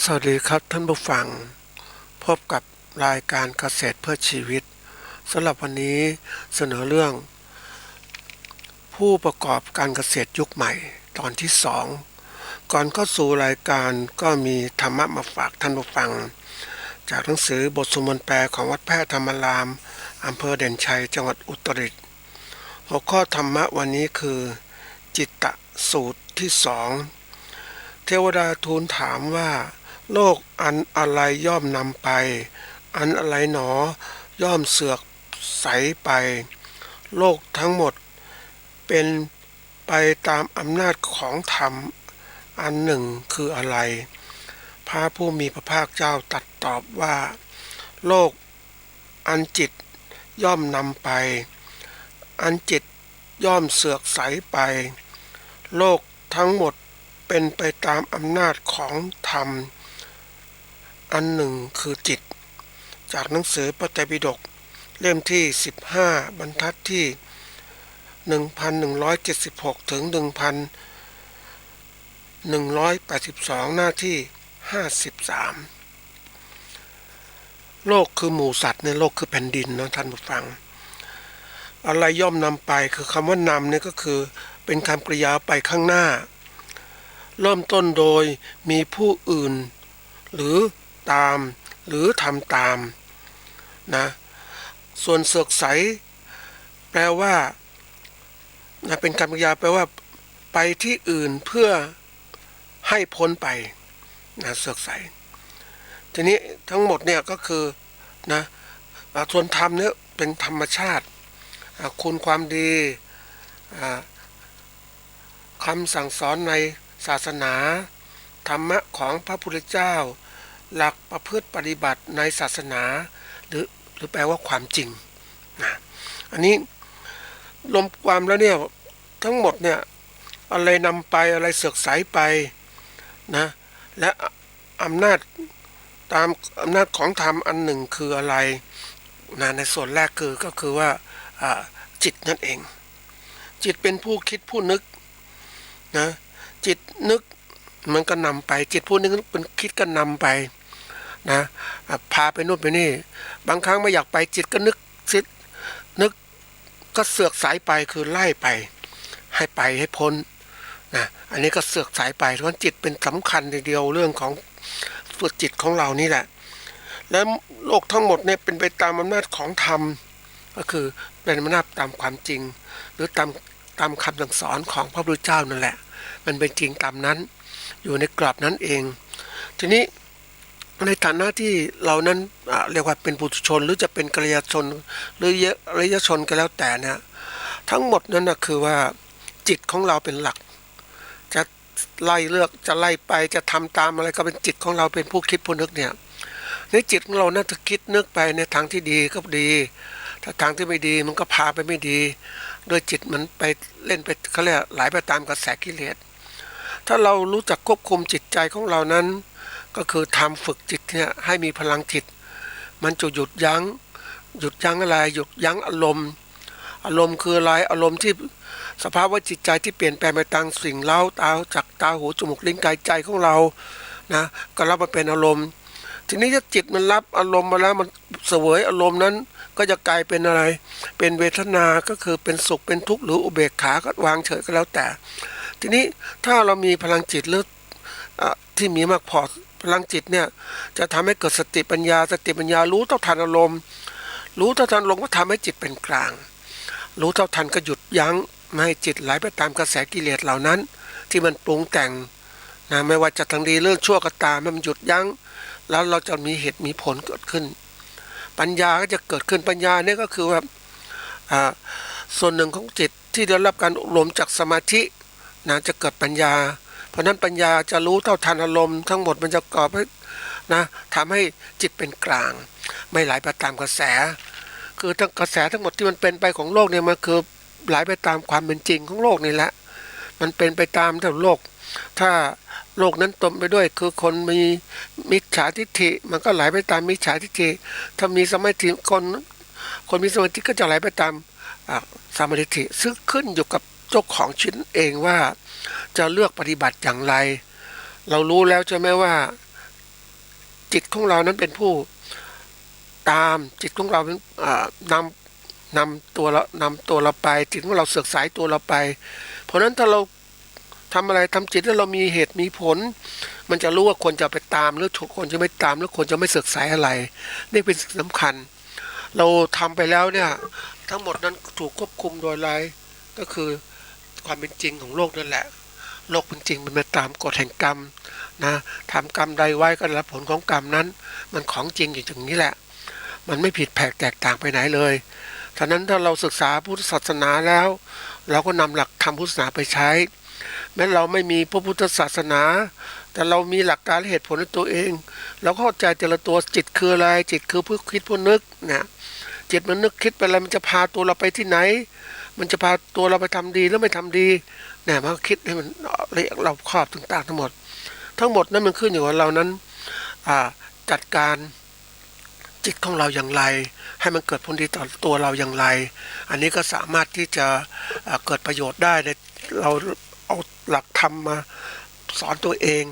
สวัสดีครับท่านผู้ฟังพบกับรายการเกษตรเพื่อชีวิตสำหรับวันนี้เสนอเรื่องผู้ประกอบการเกษตรยุคใหม่ตอนที่2ก่อนเข้าสู่รายการก็มีธรรมะมาฝากท่านผู้ฟังจากหนังสือบทสวดมนต์แปลของวัดแพทย์ธรรมารามอำเภอเด่นชัยจังหวัดอุตรดิตถ์หัวข้อธรรมะวันนี้คือจิตตสูตรที่2เทวดาทูลถามว่าโลกอันอะไรย่อมนำไปอันอะไรหนอย่อมเสือกใสไปโลกทั้งหมดเป็นไปตามอำนาจของธรรมอันหนึ่งคืออะไรพระผู้มีพระภาคเจ้าตรัสตอบว่าโลกอันจิตย่อมนำไปอันจิตย่อมเสือกใสไปโลกทั้งหมดเป็นไปตามอำนาจของธรรมอันหนึ่งคือจิตจากหนังสือพระไตรปิฎกเล่มที่15บรรทัดที่1176ถึง1182หน้าที่53โลกคือหมู่สัตว์ในโลกคือแผ่นดินนะท่านผู้ฟังอะไรย่อมนำไปคือคำว่านำเนี่ยก็คือเป็นคำกริยาไปข้างหน้าเริ่มต้นโดยมีผู้อื่นหรือตามหรือทำตามนะส่วนเสือกใสแปลว่าเป็นคำกริยาแปลว่าไปที่อื่นเพื่อให้พ้นไปนะเสือกใสทีนี้ทั้งหมดเนี่ยก็คือนะส่วนธรรมเนี่ยเป็นธรรมชาติคุณความดีคำสั่งสอนในศาสนาธรรมะของพระพุทธเจ้าหลักประพฤติปฏิบัติในศาสนาหรือแปลว่าความจริงนะอันนี้รวมความแล้วเนี่ยทั้งหมดเนี่ยอะไรนำไปอะไรเสือกใสไปนะและอำนาจตามอำนาจของธรรมอันหนึ่งคืออะไรนะในส่วนแรกก็คือว่าจิตนั่นเองจิตเป็นผู้คิดผู้นึกนะจิตนึกมันก็นำไปจิตผู้นึกเป็นคิดก็นำไปนะพาไปนู่นไปนี่บางครั้งไม่อยากไปจิตก็นึกก็เสือกสายไปคือไล่ไปให้พ้นนะอันนี้ก็เสือกสายไปเพราะจิตเป็นสำคัญทีเดียวเรื่องของฝึกจิตของเรานี่แหละและโลกทั้งหมดเนี่ยเป็นไปตามอำนาจของธรรมก็คือเป็นอำนาจตามความจริงหรือตามคำสั่งสอนของพระพุทธเจ้านั่นแหละมันเป็นจริงตามนั้นอยู่ในกรอบนั้นเองทีนี้ในฐานะที่เรานั้นเรียกว่าเป็นปุถุชนหรือจะเป็นกัลยาณชนหรืออริยชนก็แล้วแต่เนี่ยทั้งหมดนั้นนะคือว่าจิตของเราเป็นหลักจะไล่เลือกจะไล่ไปจะทำตามอะไรก็เป็นจิตของเราเป็นผู้คิดผู้นึกเนี่ยในจิตของเราน่าจะคิดนึกไปในทางที่ดีก็ดีถ้าทางที่ไม่ดีมันก็พาไปไม่ดีโดยจิตมันไปเล่นไปเขาเรียกไหลไปตามกระแสกิเลสถ้าเรารู้จักควบคุมจิตใจของเรานั้นก็คือทำฝึกจิตเนี่ยให้มีพลังจิตมันจะหยุดยั้งอะไรหยุดยั้งอารมณ์คืออะไรอารมณ์ที่สภาวะจิตใจที่เปลี่ยนแปลงไปตามสิ่งเล่าจากตาหูจมูกลิ้นกายใจของเรานะก็รับมาเป็นอารมณ์ทีนี้ถ้าจิตมันรับอารมณ์มาแล้วมันเสวยอารมณ์นั้นก็จะกลายเป็นอะไรเป็นเวทนาก็คือเป็นสุขเป็นทุกข์หรืออุเบกขาก็วางเฉยก็แล้วแต่ทีนี้ถ้าเรามีพลังจิตหรือที่มีมากพอพลังจิตเนี่ยจะทำให้เกิดสติปัญญารู้เท่าทันอารมณ์ก็ทำให้จิตเป็นกลางรู้เท่าทันก็หยุดยั้งไม่ให้จิตไหลไปตามกระแสกิเลสเหล่านั้นที่มันปรุงแต่งนะไม่ว่าจะทางดีเรื่องชั่วก็ตามมันหยุดยั้งแล้วเราจะมีเหตุมีผลเกิดขึ้นปัญญาก็จะเกิดขึ้นปัญญาเนี่ยก็คือว่าส่วนหนึ่งของจิตที่ได้รับการอบรมจากสมาธินะจะเกิดปัญญาเพราะนั้นปัญญาจะรู้เท่าทันอารมณ์ทั้งหมดมันจะก่อให้นะทำให้จิตเป็นกลางไม่ไหลไปตามกระแสคือทั้งกระแสทั้งหมดที่มันเป็นไปของโลกเนี่ยมันคือไหลไปตามความเป็นจริงของโลกนี่แหละมันเป็นไปตามแต่โลกถ้าโลกนั้นเต็มไปด้วยคือคนมีมิจฉาทิฏฐิมันก็ไหลไปตามมิจฉาทิฏฐิถ้ามีสมาธิคนมีสมาธิก็จะไหลไปตามสมาธิซึ่งขึ้นอยู่กับเจ้าของชิ้นเองว่าจะเลือกปฏิบัติอย่างไรเรารู้แล้วใช่ไหมว่า จิตของเรานั้นเป็นผู้ตามจิตของเราเป็นนำตัวเราไปจิตของเราเสือกสายตัวเราไปเพราะนั้นถ้าเราทำอะไรทำจิตแล้วเรามีเหตุมีผลมันจะรู้ว่าควรจะไปตามหรือควรจะไม่ตามหรือควรจะไม่เสือกสายอะไรนี่เป็นสิ่งสำคัญเราทำไปแล้วเนี่ยทั้งหมดนั้นถูกควบคุมโดยอะไรก็คือความเป็นจริงของโลกนั่นแหละโลกเป็นจริงมันมาตามกฎแห่งกรรมนะทำกรรมใดไว้ก็ได้รับผลของกรรมนั้นมันของจริงอย่างนี้แหละมันไม่ผิดแผกแตกต่างไปไหนเลยฉะนั้นถ้าเราศึกษาพุทธศาสนาแล้วเราก็นำหลักธรรมพุทธศาสนาไปใช้แม้เราไม่มีพระพุทธศาสนาแต่เรามีหลักการและเหตุผลในตัวเองเราเข้าใจแต่ละตัวจิตคืออะไรจิตคือผู้คิดผู้นึกนะจิตมันนึกคิดไปอะไรมันจะพาตัวเราไปที่ไหนมันจะพาตัวเราไปทำดีหรือไม่ทำดีเนี่ยมันก็คิดให้มันละเอียดรอบคอบต่างๆทั้งหมดนั้นมันขึ้นอยู่กับเรานั้นจัดการจิตของเราอย่างไรให้มันเกิดผลดีต่อตัวเราอย่างไรอันนี้ก็สามารถที่จะเกิดประโยชน์ได้ในเราเอาหลักธรรมมาสอนตัวเอง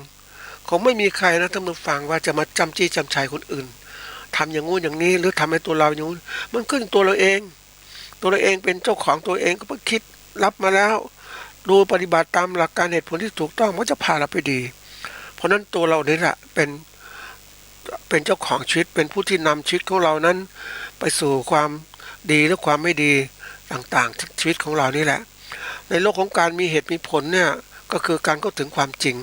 คงไม่มีใครนะท่านผู้ฟังว่าจะมาจำจี้จำชัยคนอื่นทำอย่างงู้นอย่างนี้หรือทำให้ตัวเราอย่างนู้นมันขึ้นตัวเราเองเป็นเจ้าของตัวเองก็เพิ่งคิดรับมาแล้วดูปฏิบัติตามหลักการเหตุผลที่ถูกต้องมันจะพาเราไปดีเพราะนั้นตัวเราเนี่ยแหละเป็นเจ้าของชีวิตเป็นผู้ที่นำชีวิตของเรานั้นไปสู่ความดีและความไม่ดีต่างๆชีวิตของเรานี่แหละในโลกของการมีเหตุมีผลเนี่ยก็คือการเข้าถึงความจริง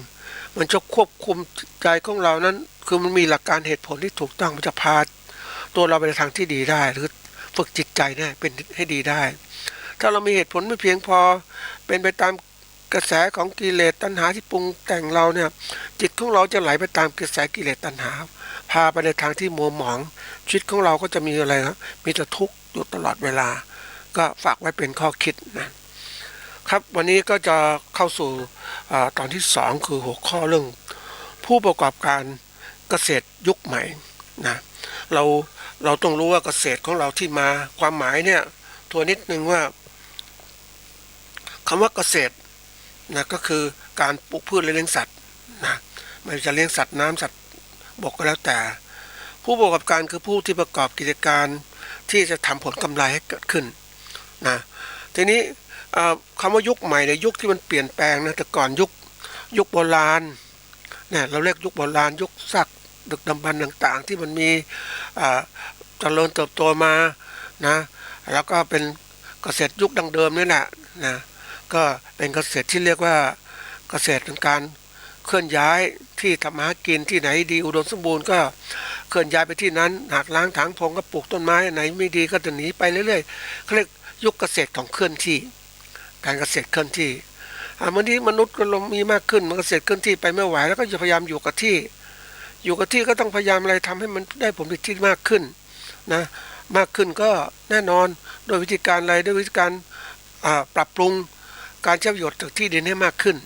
มันจะควบคุมใจของเรานั้นคือมันมีหลักการเหตุผลที่ถูกต้องมันจะพาตัวเราไปในทางที่ดีได้หรือฝึกจิตใจเนี่ยเป็นให้ดีได้ถ้าเรามีเหตุผลไม่เพียงพอเป็นไปตามกระแสของกิเลสตัณหาที่ปรุงแต่งเราเนี่ยจิตของเราจะไหลไปตามกระแสกิเลสตัณหาพาไปในทางที่มัวหมองชีวิตของเราก็จะมีอะไรครับมีแต่ทุกข์อยู่ตลอดเวลาก็ฝากไว้เป็นข้อคิดนะครับวันนี้ก็จะเข้าสู่ตอนที่2คือหัวข้อเรื่องผู้ประกอบการเกษตรยุคใหม่นะเราต้องรู้ว่าเกษตรของเราที่มาความหมายเนี่ยตัวนิดนึงว่าคำว่าเกษตรนะก็คือการปลูกพืชและเลี้ยงสัตว์นะไม่ว่าจะเลี้ยงสัตว์น้ำสัตว์บกก็แล้วแต่ผู้ประกอบการคือผู้ที่ประกอบกิจการที่จะทำผลกำไรให้เกิดขึ้นนะทีนี้คำว่ายุคใหม่ในยุคที่มันเปลี่ยนแปลงนะแต่ก่อนยุคโบราณเนี่ยเราเรียกยุคโบราณยุคซักดึกดำบรรพ์ต่างๆที่มันมีเจริญเติบโตมานะแล้วก็เป็นเกษตรยุคดั้งเดิมนี่แหละนะก็เป็นเกษตรที่เรียกว่าเกษตรเป็นการเคลื่อนย้ายที่ทำมาหากินที่ไหนดีอุดมสมบูรณ์ก็เคลื่อนย้ายไปที่นั้นหากล้างถางพงก็ปลูกต้นไม้ไหนไม่ดีก็จะหนีไปเรื่อยๆเขาเรียกยุคเกษตรของเคลื่อนที่การเกษตรเคลื่อนที่วันนี้มนุษย์ก็มีมากขึ้นมันเกษตรเคลื่อนที่ไปไม่ไหวแล้วก็จะพยายามอยู่กับที่ก็ต้องพยายามอะไรทำให้มันได้ผลผลิตที่มากขึ้นนะมากขึ้นก็แน่นอนโดยวิธีการอะไรด้วยวิธีการปรับปรุงการใช้ประโยชน์จากที่ดินให้มากขึ้น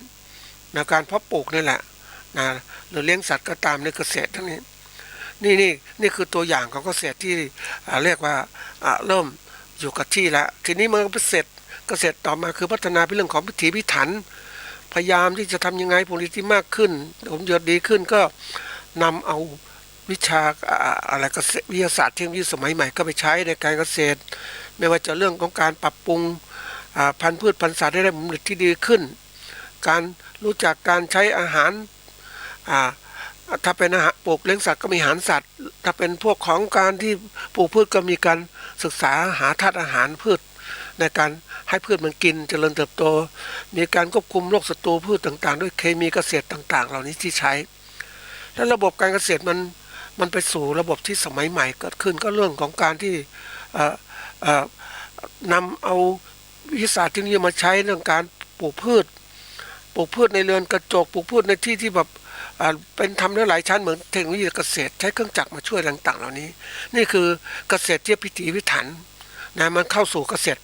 นะการเพาะปลูกนี่แหละนะหรือเลี้ยงสัตว์ก็ตามในเกษตรทั้งนี้นี่คือตัวอย่างของเกษตรที่เรียกว่าเริ่มอยู่กับที่แล้วทีนี้มันก็เกษตรต่อมาคือพัฒนาเป็นเรื่องของพิถีพิถันพยายามที่จะทำยังไงผลผลิตที่มากขึ้นผลประโยชน์ดีขึ้นก็นำเอาวิชาอะไรเกษตรวิทยาศาสตร์เทคโนโลยีสมัยใหม่ก็ไปใช้ในการเกษตรไม่ว่าจะเรื่องของการปรับปรุงพันธุ์พืชพันธุ์สัตว์ให้ได้ผลผลิตที่ดีขึ้นการรู้จักการใช้อาหารถ้าเป็นอาหารปลูกเลี้ยงสัตว์ก็มีอาหารสัตว์ถ้าเป็นพวกของการที่ปลูกพืชก็มีการศึกษาหาธาตุอาหารพืชในการให้พืชมันกินเจริญเติบโตมีการควบคุมโรคศัตรูพืชต่างๆด้วยเคมีเกษตรต่างๆเหล่านี้ที่ใช้และระบบการเกษตรมันไปสู่ระบบที่สมัยใหม่เกิดขึ้นก็เรื่องของการที่นำเอาวิทยาศาสตร์ที่นี่มาใช้เรื่องการปลูกพืชในเรือนกระจกปลูกพืชในที่ที่แบบเป็นทำได้หลายชั้นเหมือนเทคโนโลยีเกษตรใช้เครื่องจักรมาช่วยต่างๆเหล่านี้นี่คือเกษตรที่พิถีพิถันนะมันเข้าสู่เกษตร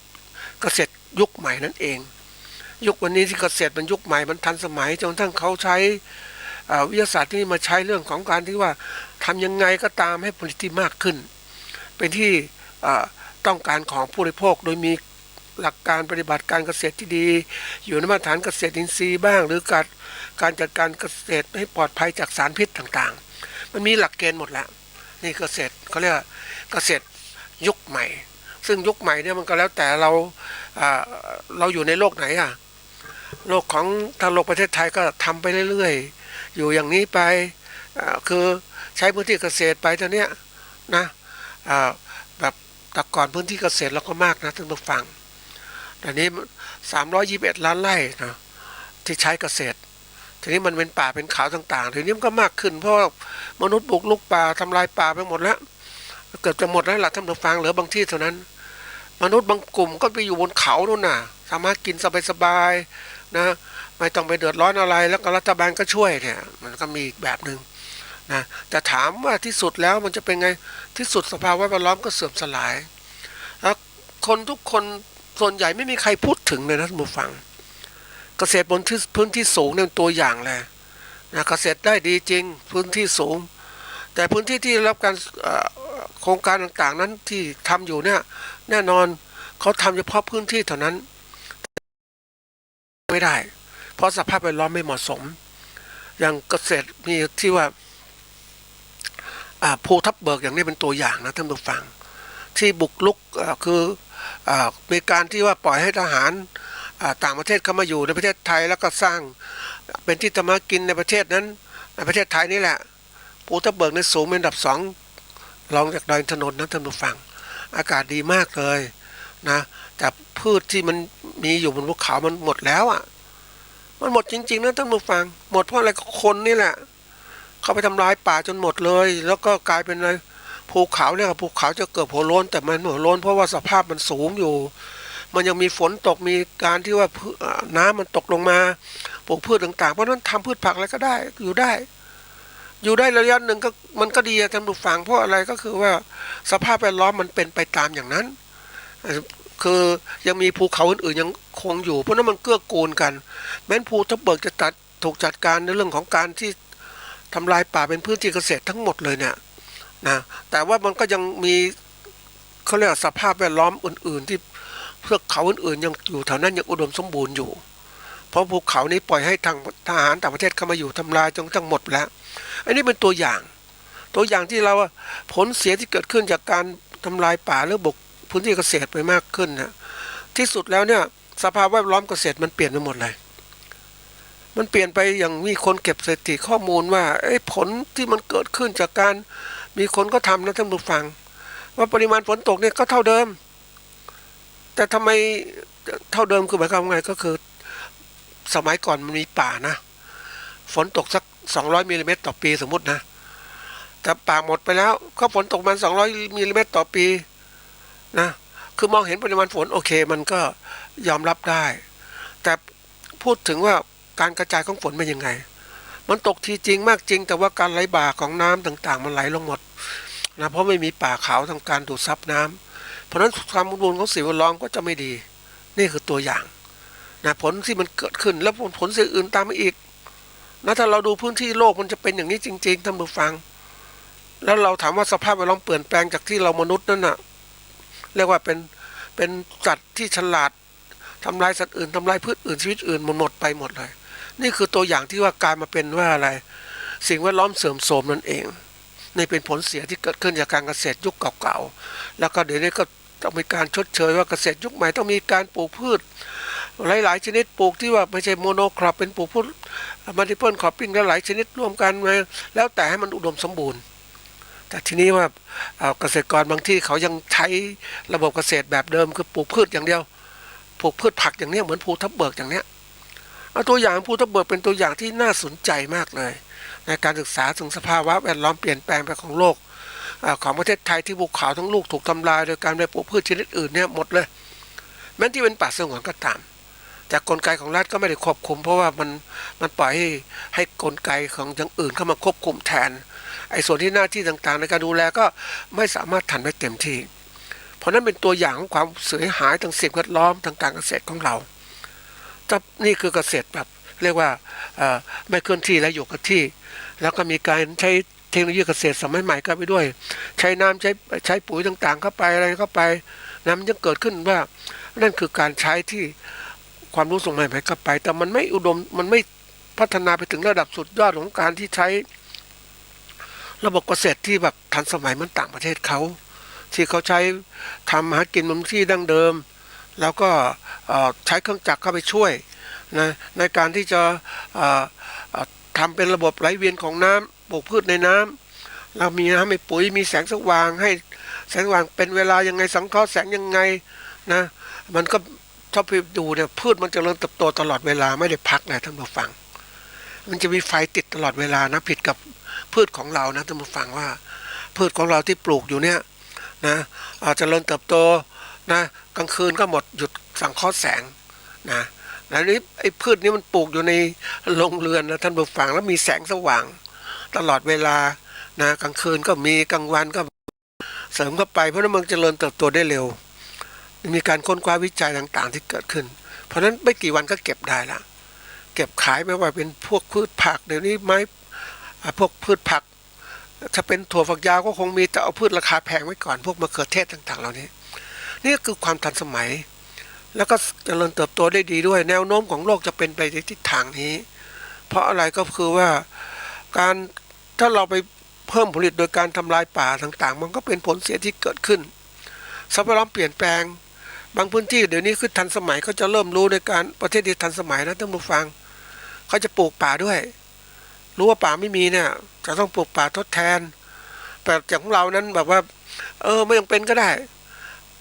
ยุคใหม่นั่นเองยุควันนี้ที่เกษตรมันยุคใหม่มันทันสมัยจนทั้งเขาใช้วิทยาศาสตร์ที่มาใช้เรื่องของการที่ว่าทำยังไงก็ตามให้ผลผลิตที่มากขึ้นเป็นที่ต้องการของผู้บริโภคโดยมีหลักการปฏิบัติการเกษตรที่ดีอยู่ในมาตรฐานเกษตรอินทรีย์บ้างหรือการจัดการเกษตรให้ปลอดภัยจากสารพิษต่างๆ มันมีหลักเกณฑ์หมดแล้วนี่เกษตรเขาเรียกว่าเกษตรยุคใหม่ซึ่งยุคใหม่เนี่ยมันก็แล้วแต่เราอยู่ในโลกไหนโลกของทางโลกประเทศไทยก็ทำไปเรื่อยๆอยู่อย่างนี้ไปคือใช้พื้นที่เกษตรไปเท่านี้นะแบบแต่ก่อนพื้นที่เกษตรเราก็มากนะท่านผู้ฟังแต่นี้321 ล้านไร่นะที่ใช้เกษตรทีนี้มันเป็นป่าเป็นเขาต่างๆทีนี้มันก็มากขึ้นเพราะมนุษย์บุกรุกป่าทำลายป่าไปหมดแล้วเกือบจะหมดแล้วล่ะท่านผู้ฟังเหลือบางที่เท่านั้นมนุษย์บางกลุ่มก็ไปอยู่บนเขาโน่นน่ะสามารถกินสบายๆนะไม่ต้องไปเดือดร้อนอะไรแล้วก็รัฐบาลก็ช่วยเนี่ยมันก็มีอีกแบบหนึ่งนะแต่ถามว่าที่สุดแล้วมันจะเป็นไงที่สุดสภาพแวดล้อมก็เสื่อมสลายแล้วคนทุกคนส่วนใหญ่ไม่มีใครพูดถึงเลยนะท่านผู้ฟังเกษตรบนพื้นที่สูงเนี่ยตัวอย่างเลยนะเกษตรได้ดีจริงพื้นที่สูงแต่พื้นที่ที่รับการโครงการต่างๆนั้นที่ทำอยู่เนี่ยแน่นอนเขาทำเฉพาะพื้นที่เท่านั้นไม่ได้เพราะสภาพแวดล้อมไม่เหมาะสมอย่างเกษตรมีที่ว่าภูทับเบิกอย่างนี้เป็นตัวอย่างนะท่านผู้ฟังที่บุกรุกคือมีการที่ว่าปล่อยให้ทหารต่างประเทศเข้ามาอยู่ในประเทศไทยแล้วก็สร้างเป็นที่ทำมากินในประเทศนั้นในประเทศไทยนี่แหละภูทับเบิกในสูงเป็นอันดับ2รองจากดอยอินทนนท์นะท่านผู้ฟังอากาศดีมากเลยนะแต่พืชที่มันมีอยู่บนภูเขามันหมดแล้วมันหมดจริงๆนะท่านผู้ฟังหมดเพราะอะไรคนนี่แหละเขาไปทำลายป่าจนหมดเลยแล้วก็กลายเป็นอะไรภูเขาเนี่ยภูเขาจะเกิดหัวโล้นแต่มันหัวโล้นเพราะว่าสภาพมันสูงอยู่มันยังมีฝนตกมีการที่ว่าน้ำมันตกลงมาปลูกพืชต่างๆเพราะนั้นทำพืชผักอะไรก็ได้อยู่ได้ระยะหนึ่งก็มันก็ดีท่านผู้ฟังเพราะอะไรก็คือว่าสภาพแวดล้อมมันเป็นไปตามอย่างนั้นคือยังมีภูเขาอื่นๆยังคงอยู่เพราะนั้นมันเกื้อกูลกันแม้นภูทับเบิกจะถูกจัดการในเรื่องของการที่ทำลายป่าเป็นพื้นที่เกษตรทั้งหมดเลยเนี่ยนะแต่ว่ามันก็ยังมีเขาเรียกสภาพแวดล้อมอื่นๆที่เทือกเขาอื่นๆยังอยู่แถวนั้นยังอุดมสมบูรณ์อยู่เพราะภูเขานี้ปล่อยให้ทหารต่างประเทศเข้ามาอยู่ทำลายจนทั้งหมดแล้วอันนี้เป็นตัวอย่างที่เราผลเสียที่เกิดขึ้นจากการทำลายป่าหรือบุกพื้นที่เกษตรไปมากขึ้นนะที่สุดแล้วเนี่ยสภาพแวดล้อมเกษตรมันเปลี่ยนไปหมดเลยมันเปลี่ยนไปอย่างมีคนเก็บสถิติข้อมูลว่าผลที่มันเกิดขึ้นจากการมีคนก็ทำนะท่านผู้ฟังว่าปริมาณฝนตกเนี่ยก็เท่าเดิมแต่ทำไมเท่าเดิมคือหมายความว่าไงก็คือสมัยก่อนมันมีป่านะฝนตกสัก200 มิลลิเมตรต่อปีสมมุตินะแต่ป่าหมดไปแล้วก็ฝนตกมัน200 มิลลิเมตรต่อปีนะคือมองเห็นปริมาณฝนโอเคมันก็ยอมรับได้แต่พูดถึงว่าการกระจายของฝนเป็นยังไงมันตกทีจริงมากจริงแต่ว่าการไหลบ่าของน้ำต่างๆมันไหลลงหมดนะเพราะไม่มีป่าเขาทำการดูดซับน้ำเพราะฉะนั้นความสมบูรณ์ของสิ่งแวดล้อมก็จะไม่ดีนี่คือตัวอย่างนะผลที่มันเกิดขึ้นแล้วผลสิ่งอื่นตามมาอีกนะถ้าเราดูพื้นที่โลกมันจะเป็นอย่างนี้จริงๆท่านผู้ฟังแล้วเราถามว่าสภาพแวดล้อมเปลี่ยนแปลงจากที่เรามนุษย์นั่นน่ะเรียกว่าเป็นสัตว์ที่ฉลาดทำลายสัตว์อื่นทำลายพืชอื่นชีวิตอื่นหมดไปหมดเลยนี่คือตัวอย่างที่ว่ากลายมาเป็นว่าอะไรสิ่งแวดล้อมเสื่อมโทรมนั่นเองนี่เป็นผลเสียที่เกิดขึ้นจากการเกษตรยุคเก่าๆแล้วก็เดี๋ยวนี้ก็ต้องมีการชดเชยว่าเกษตรยุคใหม่ต้องมีการปลูกพืชหลายๆชนิดปลูกที่ว่าไม่ใช่โมโนครอปเป็นปลูกพืชมัลติเพิลครอปปิ้งหลายชนิดร่วมกันมาแล้วแต่ให้มันอุดมสมบูรณ์แต่ทีนี้ว่าเกษตรกรบางที่เขายังใช้ระบบเกษตรแบบเดิมคือปลูกพืชอย่างเดียวปลูกพืชผักอย่างนี้เหมือนภูทับเบิกอย่างเนี้ยเอาตัวอย่างภูทับเบิกเป็นตัวอย่างที่น่าสนใจมากเลยในการศึกษาถึงสภาวะแวดล้อมเปลี่ยนแปลงไปของโลกของประเทศไทยที่ภูเขาทั้งลูกถูกทำลายโดยการไปปลูกพืชชนิดอื่นเนี่ยหมดเลยแม้ที่เป็นป่าสงวนก็ตามแต่กลไกของรัฐก็ไม่ได้ควบคุมเพราะว่ามันปล่อยให้กลไกของอย่างอื่นเข้ามาควบคุมแทนไอ้ส่วนที่หน้าที่ต่างๆในการดูแลก็ไม่สามารถทำได้เต็มที่เพราะนั้นเป็นตัวอย่างของความเสียหายทางสิ่งแวดล้อมทางการเกษตรของเรานี่คือเกษตรแบบเรียกว่าไม่เคลื่อนที่และอยู่กับที่แล้วก็มีการใช้เทคโนโลยีเกษตรสมัยใหม่เข้าไปด้วยใช้น้ำใช้ปุ๋ยต่างๆเข้าไปอะไรเข้าไปน้ำยังเกิดขึ้นว่านั่นคือการใช้ที่ความรู้สมัยใหม่เข้าไปแต่มันไม่อุดมมันไม่พัฒนาไปถึงระดับสุดยอดของการที่ใช้ ระบบเกษตรที่แบบทันสมัยเหมือนต่างประเทศเขาที่เขาใช้ทำหากินมันที่ดั้งเดิมแล้วก็ใช้เครื่องจักรเข้าไปช่วยนะในการที่จะทำเป็นระบบไหลเวียนของน้ำปลูกพืชในน้ำเรามีน้ำให้ปุ๋ยมีแสงสว่างให้แสงสว่างเป็นเวลายังไงสังเคราะห์แสงยังไงนะมันก็ถ้าไปดูเนี่ยพืชมันจะเจริญเติบโตตลอดเวลาไม่ได้พักนะท่านผู้ฟังมันจะมีไฟติดตลอดเวลานะผิดกับพืชของเรานะท่านผู้ฟังว่าพืชของเราที่ปลูกอยู่เนี่ยนะอาจจะเจริญเติบโตนะกลางคืนก็หมดหยุดสังเคราะห์แสงนะแล้วนี้ไอ้พืชนี้มันปลูกอยู่ในโรงเรือนนะท่านผู้ฟังแล้วมีแสงสว่างตลอดเวลานะกลางคืนก็มีกลางวันก็เสริมเข้าไปเพราะนั้นมันเจริญเติบโตได้เร็วมีการค้นคว้าวิจัยต่างๆที่เกิดขึ้นเพราะนั้นไม่กี่วันก็เก็บได้ละเก็บขายไม่ว่าเป็นพวกพืชผักเดี๋ยวนี้ไม้พวกพืชผักถ้าเป็นถั่วฝักยาวก็คงมีแต่เอาพืชราคาแพงไว้ก่อนพวกมะเขือเทศต่างๆเหล่านี้นี่คือความทันสมัยแล้วก็เจริญเติบโตได้ดีด้วยแนวโน้มของโลกจะเป็นไปในทิศทางนี้เพราะอะไรก็คือว่าการถ้าเราไปเพิ่มผลิตโดยการทำลายป่าต่างๆมันก็เป็นผลเสียที่เกิดขึ้นสภาพแวดล้อมเปลี่ยนแปลงบางพื้นที่เดี๋ยวนี้คือทันสมัยเขาจะเริ่มรู้ในการประเทศที่ทันสมัยนะท่านผู้ฟังเขาจะปลูกป่าด้วยรู้ว่าป่าไม่มีเนี่ยจะต้องปลูกป่าทดแทนแต่อย่างของเรานั้นแบบว่าไม่จำเป็นก็ได้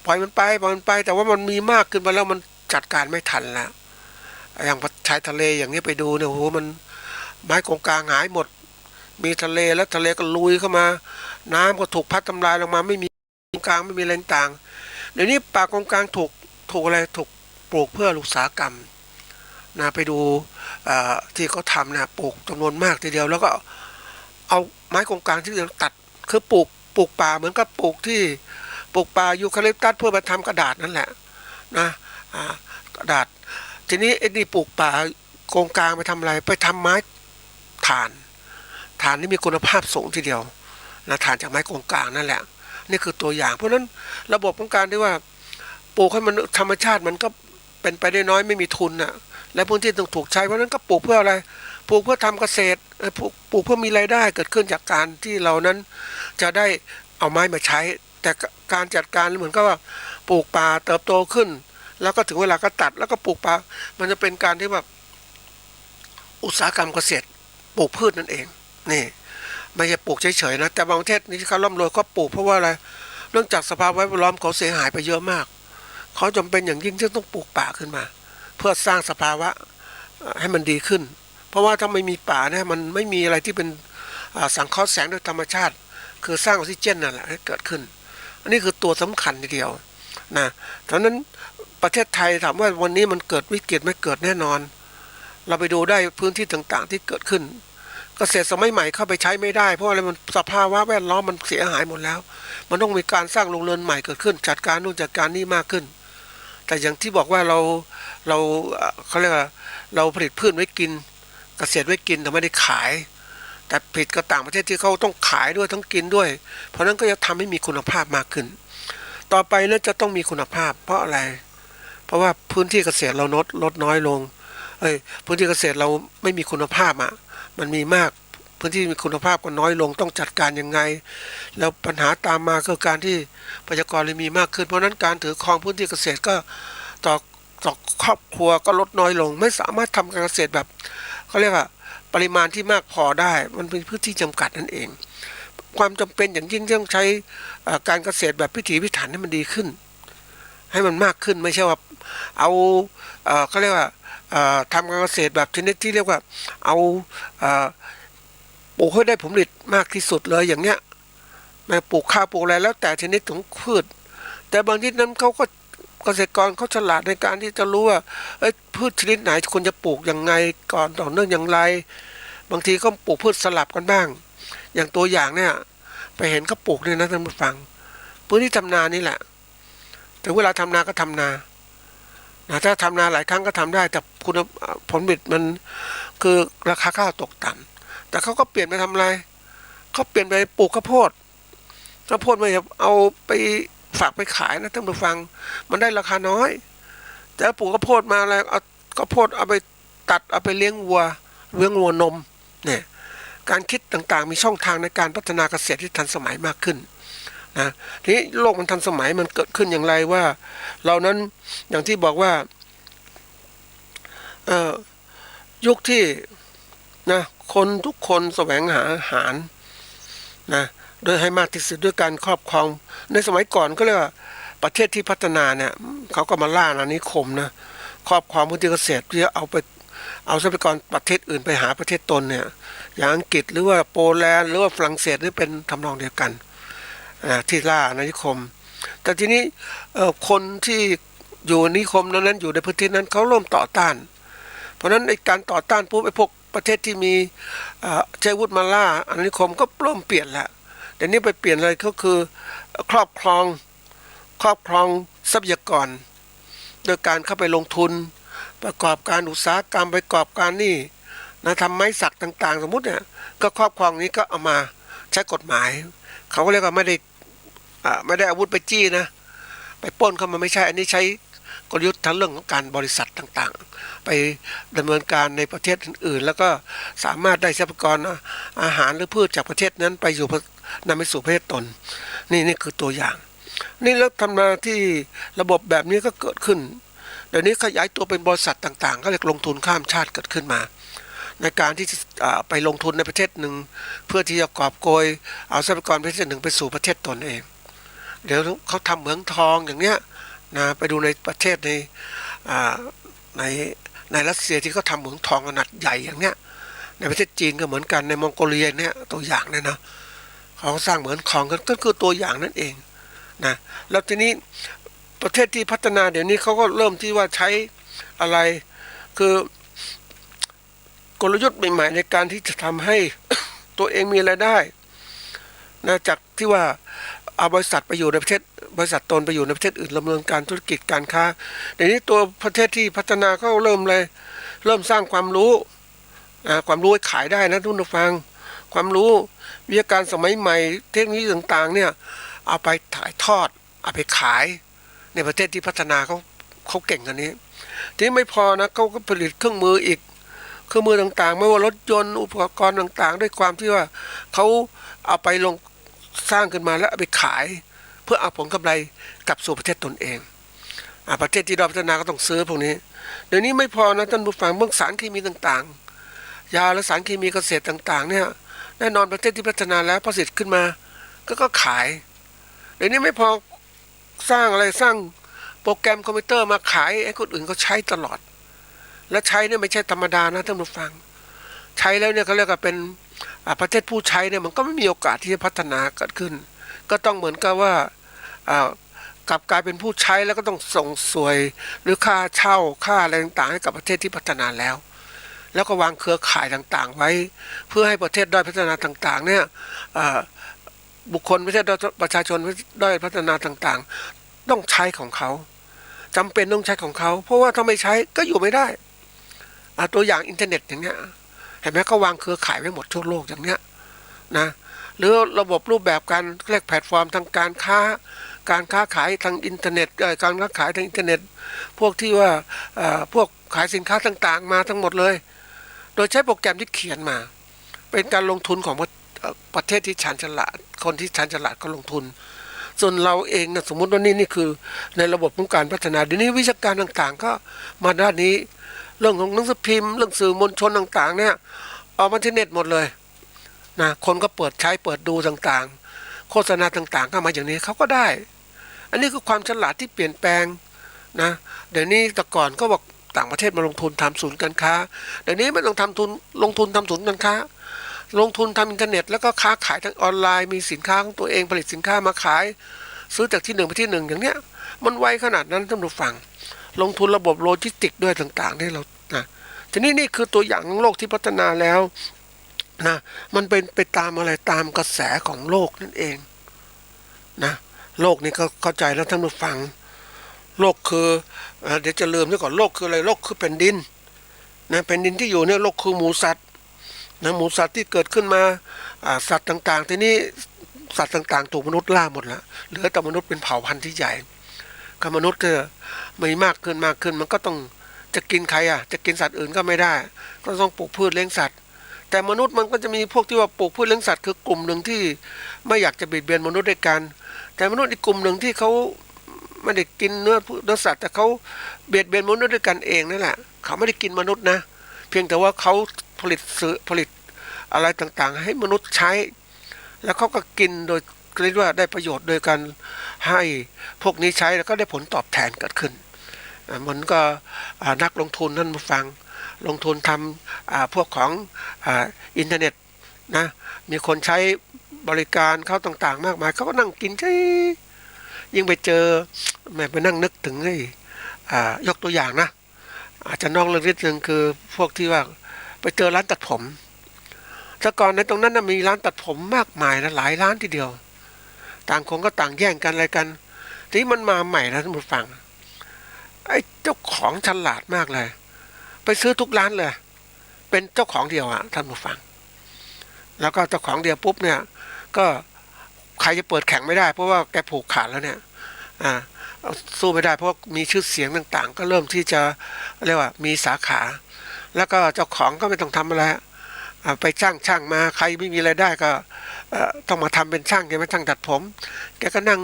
ปล่อยมันไปแต่ว่ามันมีมากขึ้นมาแล้วมันจัดการไม่ทันแล้วอย่างชายทะเลอย่างนี้ไปดูเนี่ยโหมันไม้กงกลางหายหมดมีทะเลแล้วทะเลก็ลุยเข้ามาน้ำก็ถูกพัดทำลายลงมาไม่มีกงกลางไม่มีแรงต่างเดี๋ยวนี้ป่ากงกลางถูกอะไรถูกปลูกเพื่ออุตสาหกรรมนะไปดูที่เขาทำนะปลูกจำนวนมากทีเดียวแล้วก็เอาไม้กงกลางที่เราตัดคือปลูกป่าเหมือนกับปลูกป่ายูคาลิปตัสเพื่อมาทำกระดาษนั่นแหละนะกระดาษทีนี้ไอ้นี่ปลูกป่าโกงกลางไปทำอะไรไปทำไม้ถ่านนี่มีคุณภาพสูงทีเดียวนะถ่านจากไม้โกงกลางนั่นแหละนี่คือตัวอย่างเพราะฉะนั้นระบบของการที่ว่าปลูกให้มันธรรมชาติมันก็เป็นไปได้น้อยไม่มีทุนน่ะและพื้นที่ต้องถูกใช้เพราะนั้นก็ปลูกเพื่ออะไรปลูกเพื่อทำเกษตรปลูกเพื่อมีรายได้เกิดขึ้นจากการที่เรานั้นจะได้เอาไม้มาใช้แต่การจัดการเหมือนกับว่าปลูกป่าเติบโตขึ้นแล้วก็ถึงเวลาก็ตัดแล้วก็ปลูกป่ามันจะเป็นการที่แบบอุตสาหกรรมเกษตรปลูกพืชนั่นเองนี่ไม่ใช่ปลูกเฉยๆนะแต่บางประเทศนี่เขาร่ำรวยเขาปลูกเพราะว่าอะไรเนื่องจากสภาพแวดล้อมเขาเสียหายไปเยอะมากเขาจำเป็นอย่างยิ่งที่ต้องปลูกป่าขึ้นมาเพื่อสร้างสภาวะให้มันดีขึ้นเพราะว่าถ้าไม่มีป่าเนี่ยมันไม่มีอะไรที่เป็นสังเคราะห์แสงโดยธรรมชาติคือสร้างออกซิเจนนั่นแหละให้เกิดขึ้นอันนี้คือตัวสำคัญทีเดียวนะเพราะนั้นประเทศไทยถามว่าวันนี้มันเกิดวิกฤตไม่เกิดแน่นอนเราไปดูได้พื้นที่ต่างๆที่เกิดขึ้นเกษตรสมัยใหม่เข้าไปใช้ไม่ได้เพราะอะไรมันสภาวะแวดล้อมมันเสียหายหมดแล้วมันต้องมีการสร้างโรงเรือนใหม่เกิดขึ้นจัดการนู่นจัดการนี่มากขึ้นแต่อย่างที่บอกว่าเราเขาเรียกว่าเราผลิตพืชไว้กินเกษตรไว้กินแต่ไม่ได้ขายแต่ผิดกับต่างประเทศที่เขาต้องขายด้วยทั้งกินด้วยเพราะนั้นก็จะทำให้มีคุณภาพมากขึ้นต่อไปนั้นจะต้องมีคุณภาพเพราะอะไรเพราะว่าพื้นที่เกษตรเราลดน้อยลงพื้นที่เกษตรเราไม่มีคุณภาพมันมีมากพื้นที่มีคุณภาพก็น้อยลงต้องจัดการยังไงแล้วปัญหาตามมาคือการที่ประชากรเลยมีมากขึ้นเพราะนั้นการถือครองพื้นที่เกษตรก็ต่อครอบครัวก็ลดน้อยลงไม่สามารถทำการเกษตรแบบเขาเรียกว่าปริมาณที่มากพอได้มันเป็นพื้นที่จำกัดนั่นเองความจำเป็นอย่างยิ่งต้องใช้การเกษตรแบบพิถีพิถันให้มันดีขึ้นให้มันมากขึ้นไม่ใช่ว่าเอาเขาเรียกว่าทำการเกษตรแบบชนิดที่เรียกว่าเอาปลูกให้ได้ผลผลิตมากที่สุดเลยอย่างเงี้ยปลูกข้าวปลูกอะไรแล้วแต่ชนิดของพืชแต่บางทีนั้นเขาก็เกษตรกรเขาฉลาดในการที่จะรู้ว่าพืชชนิดไหนควรจะปลูกยังไงก่อนต่อเนื่องอย่างไรบางทีก็ปลูกพืชสลับกันบ้างอย่างตัวอย่างเนี่ยไปเห็นเขาปลูกเนี่ยนะท่านผู้ฟังพื้นที่ทำนานี่แหละถึงเวลาทำนาก็ทำนาถ้าทำนาหลายครั้งก็ทำได้แต่คุณผลผลิตมันคือราคาข้าวตกต่ำแต่เขาก็เปลี่ยนไปทำอะไรเขาเปลี่ยนไปปลูกข้าวโพดไม่เอาไปฝากไปขายนะท่านผู้ฟังมันได้ราคาน้อยแต่ปลูกข้าวโพดมาแล้วเอาข้าวโพดเอาไปตัดเอาไปเลี้ยงวัวนมเนี่ย การคิดต่างๆมีช่องทางในการพัฒนาเกษตรที่ทันสมัยมากขึ้นนะทีนี้โลกมันทันสมัยมันเกิดขึ้นอย่างไรว่าเรานั้นอย่างที่บอกว่ายุคที่นะคนทุกคนแสวงหาอาหารนะโดยให้มากที่สุดด้วยการครอบครองในสมัยก่อนก็เรียกว่าประเทศที่พัฒนาเนี่ยเขาก็มาล่าอาณานิคมนะครอบครองพื้นที่เกษตรเพื่อเอาทรัพยากรประเทศอื่นไปหาประเทศตนเนี่ยอย่างอังกฤษหรือว่าโปแลนด์หรือว่าฝรั่งเศสนี่เป็นทำนองเดียวกันที่ล่าอาณานิคมแต่ทีนี้คนที่อยู่นิคมนั้นอยู่ในพื้นที่นั้นเขาเริ่มต่อต้านเพราะฉะนั้นในการต่อต้านปุ๊บไอ้พวกประเทศที่มีใช้วุธมาล่าอาณานิคมก็เริ่มเปลี่ยนละแต่นี้ไปเปลี่ยนอะไรก็คือครอบครองทรัพยากรโดยการเข้าไปลงทุนประกอบการอุตสาหกรรมประกอบการนี่นะทำไม้สักต่างๆสมมุติเนี่ยก็ครอบครองนี้ก็เอามาใช้กฎหมายเขาก็เรียกว่าไม่ได้อาวุธไปจี้นะไปปล้นเข้ามาไม่ใช่อันนี้ใช้กลยุทธ์ทางเรื่องของการบริษัทต่างๆไปดำเนินการในประเทศอื่นๆแล้วก็สามารถได้ทรัพยากรอาหารหรือพืชจากประเทศนั้นไปอยู่นำไปสู่ประเทศตนนี่คือตัวอย่างนี่แล้วทำมาที่ระบบแบบนี้ก็เกิดขึ้นเดี๋ยวนี้ขยายตัวเป็นบริษัทต่างๆก็เรียกลงทุนข้ามชาติเกิดขึ้นมาในการที่จะไปลงทุนในประเทศหนึ่งเพื่อที่จะกอบโกยเอาทรัพยากรประเทศหนึ่งไปสู่ประเทศตนเองเดี๋ยวเขาทำเหมืองทองอย่างเนี้ยนะไปดูในประเทศในในรัสเซียที่เขาทำเหมืองทองขนาดใหญ่อย่างเนี้ยในประเทศจีนก็เหมือนกันในมองโกเลียเนี่ยตัวอย่างเนี่ยนะเขาสร้างเหมืองทองก็คือตัวอย่างนั่นเองนะแล้วทีนี้ประเทศที่พัฒนาเดี๋ยวนี้เขาก็เริ่มที่ว่าใช้อะไรคือกลยุทธ์ใหม่ๆในการที่จะทำให้ ตัวเองมีรายได้นะจากที่ว่าเอาบริษัทไปอยู่ในประเทศบริษัทตนไปอยู่ในประเทศอื่นดำเนินการธุรกิจการค้าเดี๋ยวนี้ตัวประเทศที่พัฒนาก็เริ่มสร้างความรู้ให้ขายได้นะทุกท่านฟังความรู้วิทยาการสมัยใหม่เทคโนโลยีต่างๆเนี่ยเอาไปถ่ายทอดเอาไปขายในประเทศที่พัฒนาเขาเก่งกันนี้ทีนี้ไม่พอนะเขาก็ผลิตเครื่องมืออีกเครื่องมือต่างๆไม่ว่ารถยนต์อุปกรณ์ต่างๆด้วยความที่ว่าเขาเอาไปลงสร้างขึ้นมาแล้วเอาไปขายเพื่อเอาผลกำไรกลับสู่ประเทศตนเองประเทศที่ได้พัฒนาก็ต้องซื้อพวกนี้เดี๋ยวนี้ไม่พอนะท่านผู้ฟังเรื่องสารเคมีต่างๆยาและสารเคมีเกษตรต่างๆเนี่ยแน่นอนประเทศที่พัฒนาแล้วผลิตขึ้นมาก็ขายเดี๋ยวนี้ไม่พอสร้างโปรแกรมคอมพิวเตอร์มาขายให้คนอื่นเขาใช้ตลอดและใช้เนี่ยไม่ใช่ธรรมดานะท่านผู้ฟังใช้แล้วเนี่ยเขาเรียกว่าเป็นประเทศผู้ใช้เนี่ยมันก็ไม่มีโอกาสที่จะพัฒนาเกิดขึ้นก็ต้องเหมือนกับว่ากลับกลายเป็นผู้ใช้แล้วก็ต้องส่งสวยหรือค่าเช่าค่าอะไรต่างๆให้กับประเทศที่พัฒนาแล้วก็วางเครือข่ายต่างๆไว้เพื่อให้ประเทศด้อยพัฒนาต่างๆเนี่ยบุคคลประเทศประชาชนด้อยพัฒนาต่างๆต้องใช้ของเขาจำเป็นต้องใช้ของเขาเพราะว่าถ้าไม่ใช้ก็อยู่ไม่ได้ตัวอย่างอินเทอร์เน็ตอย่างเงี้ยเห็นไหมเขาวางเครือข่ายไว้หมดทั่วโลกอย่างเนี้ยนะหรือระบบรูปแบบการเรียกแพลตฟอร์มทางการค้าขายทางอินเทอร์เน็ตการค้าขายทางอินเทอร์เน็ตพวกที่ว่าพวกขายสินค้าต่างๆมาทั้งหมดเลยโดยใช้โปรแกรมที่เขียนมาเป็นการลงทุนของประเทศที่ชาญฉลาดคนที่ชาญฉลาดก็ลงทุนส่วนเราเองนะสมมุติว่านี่คือในระบบของการพัฒนาเดี๋ยวนี้วิชาการต่างๆก็มาด้านนี้เรื่องของหนังสือพิมพ์เรื่องสื่อมวลชนต่างๆเนี่ยออกมาที่เน็ตหมดเลยนะคนก็เปิดดูต่างๆโฆษณาต่างๆก็มาอย่างนี้เขาก็ได้อันนี้คือความฉลาดที่เปลี่ยนแปลงนะเดี๋ยวนี้แต่ก่อนก็บอกต่างประเทศมาลงทุนทำศูนย์การค้าเดี๋ยวนี้ไม่ต้องลงทุนทำศูนย์การค้าลงทุนทำอินเทอร์เน็ตแล้วก็ค้าขายทางออนไลน์มีสินค้าของตัวเองผลิตสินค้ามาขายซื้อจากที่หนึ่งไปที่หนึ่งอย่างเนี้ยมันไวขนาดนั้นท่านผู้ฟังลงทุนระบบโลจิสติกด้วยต่างๆที่เรานะทีนี้นี่คือตัวอย่างของโลกที่พัฒนาแล้วนะมันเป็นไปตามอะไรตามกระแสของโลกนั่นเองนะโลกนี้ก็เข้าใจแล้วท่านผู้ฟังโลกคือเดี๋ยวจะลืมซะก่อนโลกคืออะไรโลกคือแผ่นดินนะแผ่นดินที่อยู่เนี่ยโลกคือหมูสัตว์นะหมูสัตว์ที่เกิดขึ้นมาสัตว์ต่างๆทีนี้สัตว์ต่างๆถูกมนุษย์ล่าหมดแล้วเหลือแต่มนุษย์เป็นเผ่าพันธุ์ที่ใหญ่กับมนุษย์มีมากขึ้นมันก็ต้องจะกินใครจะกินสัตว์อื่นก็ไม่ได้ก็ต้องปลูกพืชเลี้ยงสัตว์ แต่มนุษย์มันก็จะมีพวกที่ว่าปลูกพืชเลี้ยงสัตว์คือกลุ่มหนึ่งที่ไม่อยากจะเบียดเบียนมนุษย์ด้วยกันแต่มนุษย์อีกกลุ่มหนึ่งที่เขาไม่ได้กินเนื้อสัตว์แต่เขาเบียดเบียนมนุษย์ด้วยกันเองนั่นแหละเขาไม่ได้กินมนุษย์นะเพียงแต่ว่าเขาผลิตอะไรต่างๆให้มนุษย์ใช้แล้วเขาก็กินโดยเรียกว่าได้ประโยชน์โดยการให้พวกนี้ใช้แล้วก็ได้ผลตอบแทนเกิดขึ้นมันก็นักลงทุนนั่นมาฟังลงทุนทำพวกของอินเทอร์เน็ตนะมีคนใช้บริการเขาต่างๆมากมายเขาก็นั่งกินใช่ยิ่งไปเจอแม่ไปนั่งนึกถึงยกตัวอย่างนะอาจจะนอกเรื่องนิดนึงคือพวกที่ว่าไปเจอร้านตัดผมแต่ก่อนในตรงนั้นมีร้านตัดผมมากมายนะหลายร้านทีเดียวต่างคนก็ต่างแย่งกันอะไรกันทีนี้มันมาใหม่นะท่านผู้ฟังไอ้เจ้าของฉลาดมากเลยไปซื้อทุกร้านเลยเป็นเจ้าของเดียวอะท่านผู้ฟังแล้วก็เจ้าของเดียวปุ๊บเนี่ยก็ใครจะเปิดแข่งไม่ได้เพราะว่าแกผูกขาดแล้วเนี่ยสู้ไม่ได้เพราะมีชื่อเสียงต่างๆก็เริ่มที่จะเรียกว่ามีสาขาแล้วก็เจ้าของก็ไม่ต้องทำอะไรไปจ้างช่างมาใครไม่มีรายได้ก็ต้องมาทำเป็นช่างใช่ไหมช่างตัดผมแกก็นั่ง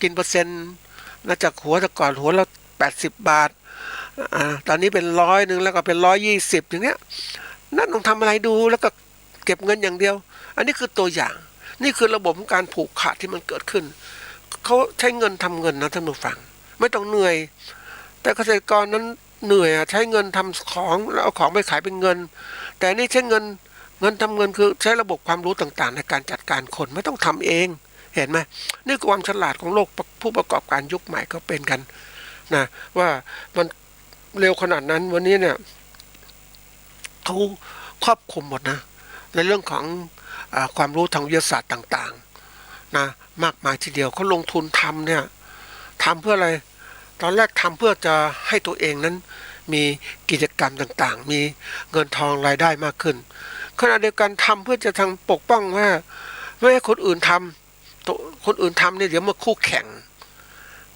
กินเปอร์เซ็นต์นะจากหัวแต่ก่อนหัวละ80 บาทตอนนี้เป็น100แล้วก็เป็น120อย่างเนี้ยนั่นต้องทำอะไรดูแล้วก็เก็บเงินอย่างเดียวอันนี้คือตัวอย่างนี่คือระบบการผูกขาดที่มันเกิดขึ้นเขาใช้เงินทำเงินนะท่านผู้ฟังไม่ต้องเหนื่อยแต่เกษตรกรนั้นเหนื่อยใช้เงินทำของแล้วเอาของไปขายเป็นเงินแต่นี่ใช้เงินทำเงินคือใช้ระบบความรู้ต่างๆในการจัดการคนไม่ต้องทำเองเห็นไหมนี่คือความฉลาดของโลกผู้ประกอบการยุคใหม่ก็เป็นกันนะว่ามันเร็วขนาดนั้นวันนี้เนี่ยเขาครอบคลุมหมดนะในเรื่องของความรู้ทางวิทยาศาสตร์ต่างๆนะมากมายทีเดียวเขาลงทุนทำเนี่ยทำเพื่ออะไรตอนแรกทำเพื่อจะให้ตัวเองนั้นมีกิจกรรมต่างๆมีเงินทองรายได้มากขึ้นขณะเดียวกันทำเพื่อจะทางปกป้องว่าไม่ให้คนอื่นทำตัวคนอื่นทำเนี่ยเดี๋ยวมาคู่แข่ง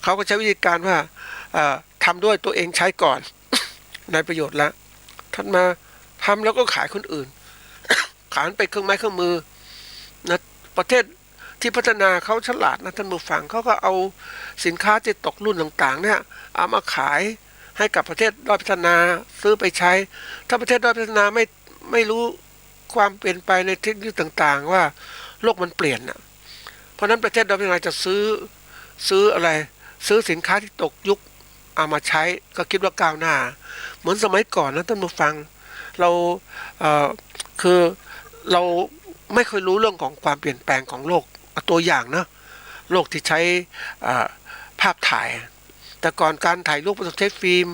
เขาก็ใช้วิธีการว่าทำด้วยตัวเองใช้ก่อนในประโยชน์แล้วท่านมาทำแล้วก็ขายคนอื่นขายเป็นเครื่องไม้เครื่องมือนะประเทศที่พัฒนาเขาฉลาดนะท่านผู้ฟังเขาก็เอาสินค้าที่ตกรุ่นต่างๆเนี่ยเอามาขายให้กับประเทศด้อยพัฒนาซื้อไปใช้ถ้าประเทศด้อยพัฒนาไม่รู้ความเปลี่ยนไปในเทคโนโลยีต่างๆว่าโลกมันเปลี่ยนนะเพราะนั้นประเทศด้อยพัฒนาจะซื้ออะไรซื้อสินค้าที่ตกยุคเอามาใช้ก็คิดว่าก้าวหน้าเหมือนสมัยก่อนนะท่านผู้ฟังเราคือเราไม่เคยรู้เรื่องของความเปลี่ยนแปลงของโลกตัวอย่างนะโลกที่ใช้ภาพถ่ายแต่ก่อนการถ่ายรูปต้องใช้ฟิล์ม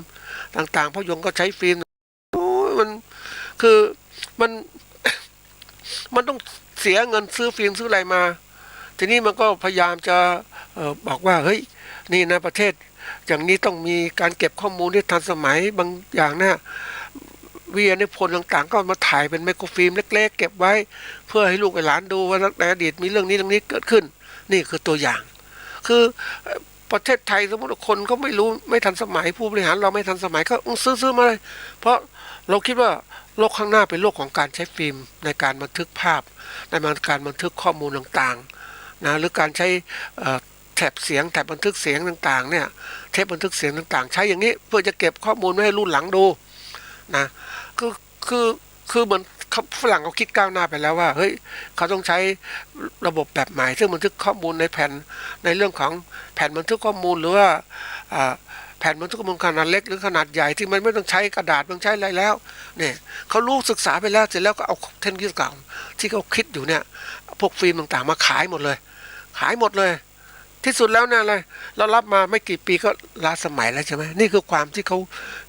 ต่างๆภาพยนตร์ก็ใช้ฟิล์มโอ้มันคือมันมันต้องเสียเงินซื้อฟิล์มซื้ออะไรมาทีนี้มันก็พยายามจะบอกว่าเฮ้ยนี่นะประเทศอย่างนี้ต้องมีการเก็บข้อมูลที่ทันสมัยบางอย่างนะวิทยานิพนธ์ต่างๆก็มาถ่ายเป็นไมโครฟิล์มเล็กๆเก็บไว้เพื่อให้ลูกหลานดูว่าในอดีตมีเรื่องนี้เกิดขึ้นนี่คือตัวอย่างคือประเทศไทยสมมติคนก็ไม่รู้ไม่ทันสมัยผู้บริหารเราไม่ทันสมัยก็ซื้อมาเลยเพราะเราคิดว่าโลกข้างหน้าเป็นโลกของการใช้ฟิล์มในการบันทึกภาพในการบันทึกข้อมูลต่างๆนะหรือการใช้แถบเสียงแถบบันทึกเสียงต่างๆเนี่ยเทปบันทึกเสียงต่างๆใช้อย่างนี้เพื่อจะเก็บข้อมูลไว้ให้รุ่นหลังดูนะคือคือเหมือนฝรั่งเขาคิดก้าวหน้าไปแล้วว่าเฮ้ยเขาต้องใช้ระบบแบบใหม่ซึ่งบันทึกข้อมูลในแผ่นในเรื่องของแผ่นบันทึกข้อมูลหรือว่าแผ่นบันทึกข้อมูลขนาดเล็กหรือขนาดใหญ่ที่มันไม่ต้องใช้กระดาษไม่ต้องใช้อะไรแล้วเนี่ยเขารู้ศึกษาไปแล้วเสร็จแล้วก็เอาเทคโนโลยีเก่าที่เขาคิดอยู่เนี่ยพวกฟิล์มต่างๆมาขายหมดเลยที่สุดแล้วเนี่ยอะไรเรารับมาไม่กี่ปีก็ล้าสมัยแล้วใช่ไหมนี่คือความที่เขา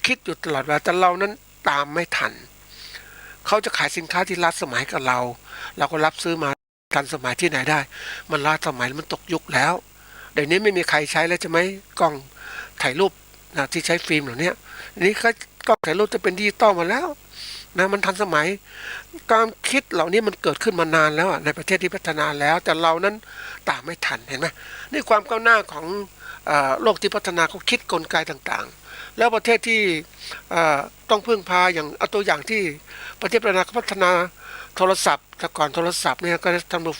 คิดอยู่ตลอดเวลาแต่เรานั้นตามไม่ทันเขาจะขายสินค้าที่ล้าสมัยกับเราก็รับซื้อมาทันสมัยที่ไหนได้มันล้าสมัยมันตกยุคแล้วเดี๋ยวนี้ไม่มีใครใช้แล้วใช่ไหมกล้องถ่ายรูปนะที่ใช้ฟิล์มเหล่านี้นี่กล้องถ่ายรูปจะเป็นดิจิตอลมาแล้วนะมันทันสมัยการคิดเหล่านี้มันเกิดขึ้นมานานแล้วในประเทศที่พัฒนาแล้วแต่เรานั้นตามไม่ทันเห็นไหมนี่ความก้าวหน้าของโลกที่พัฒนาเขาคิดกลไกต่างๆแล้วประเทศที่ต้องพึ่งพาอย่างเอาตัวอย่างที่ประเทศพัฒนา โทรศัพท์แต่ก่อนโทรศัพท์เนี่ยก็ทำดู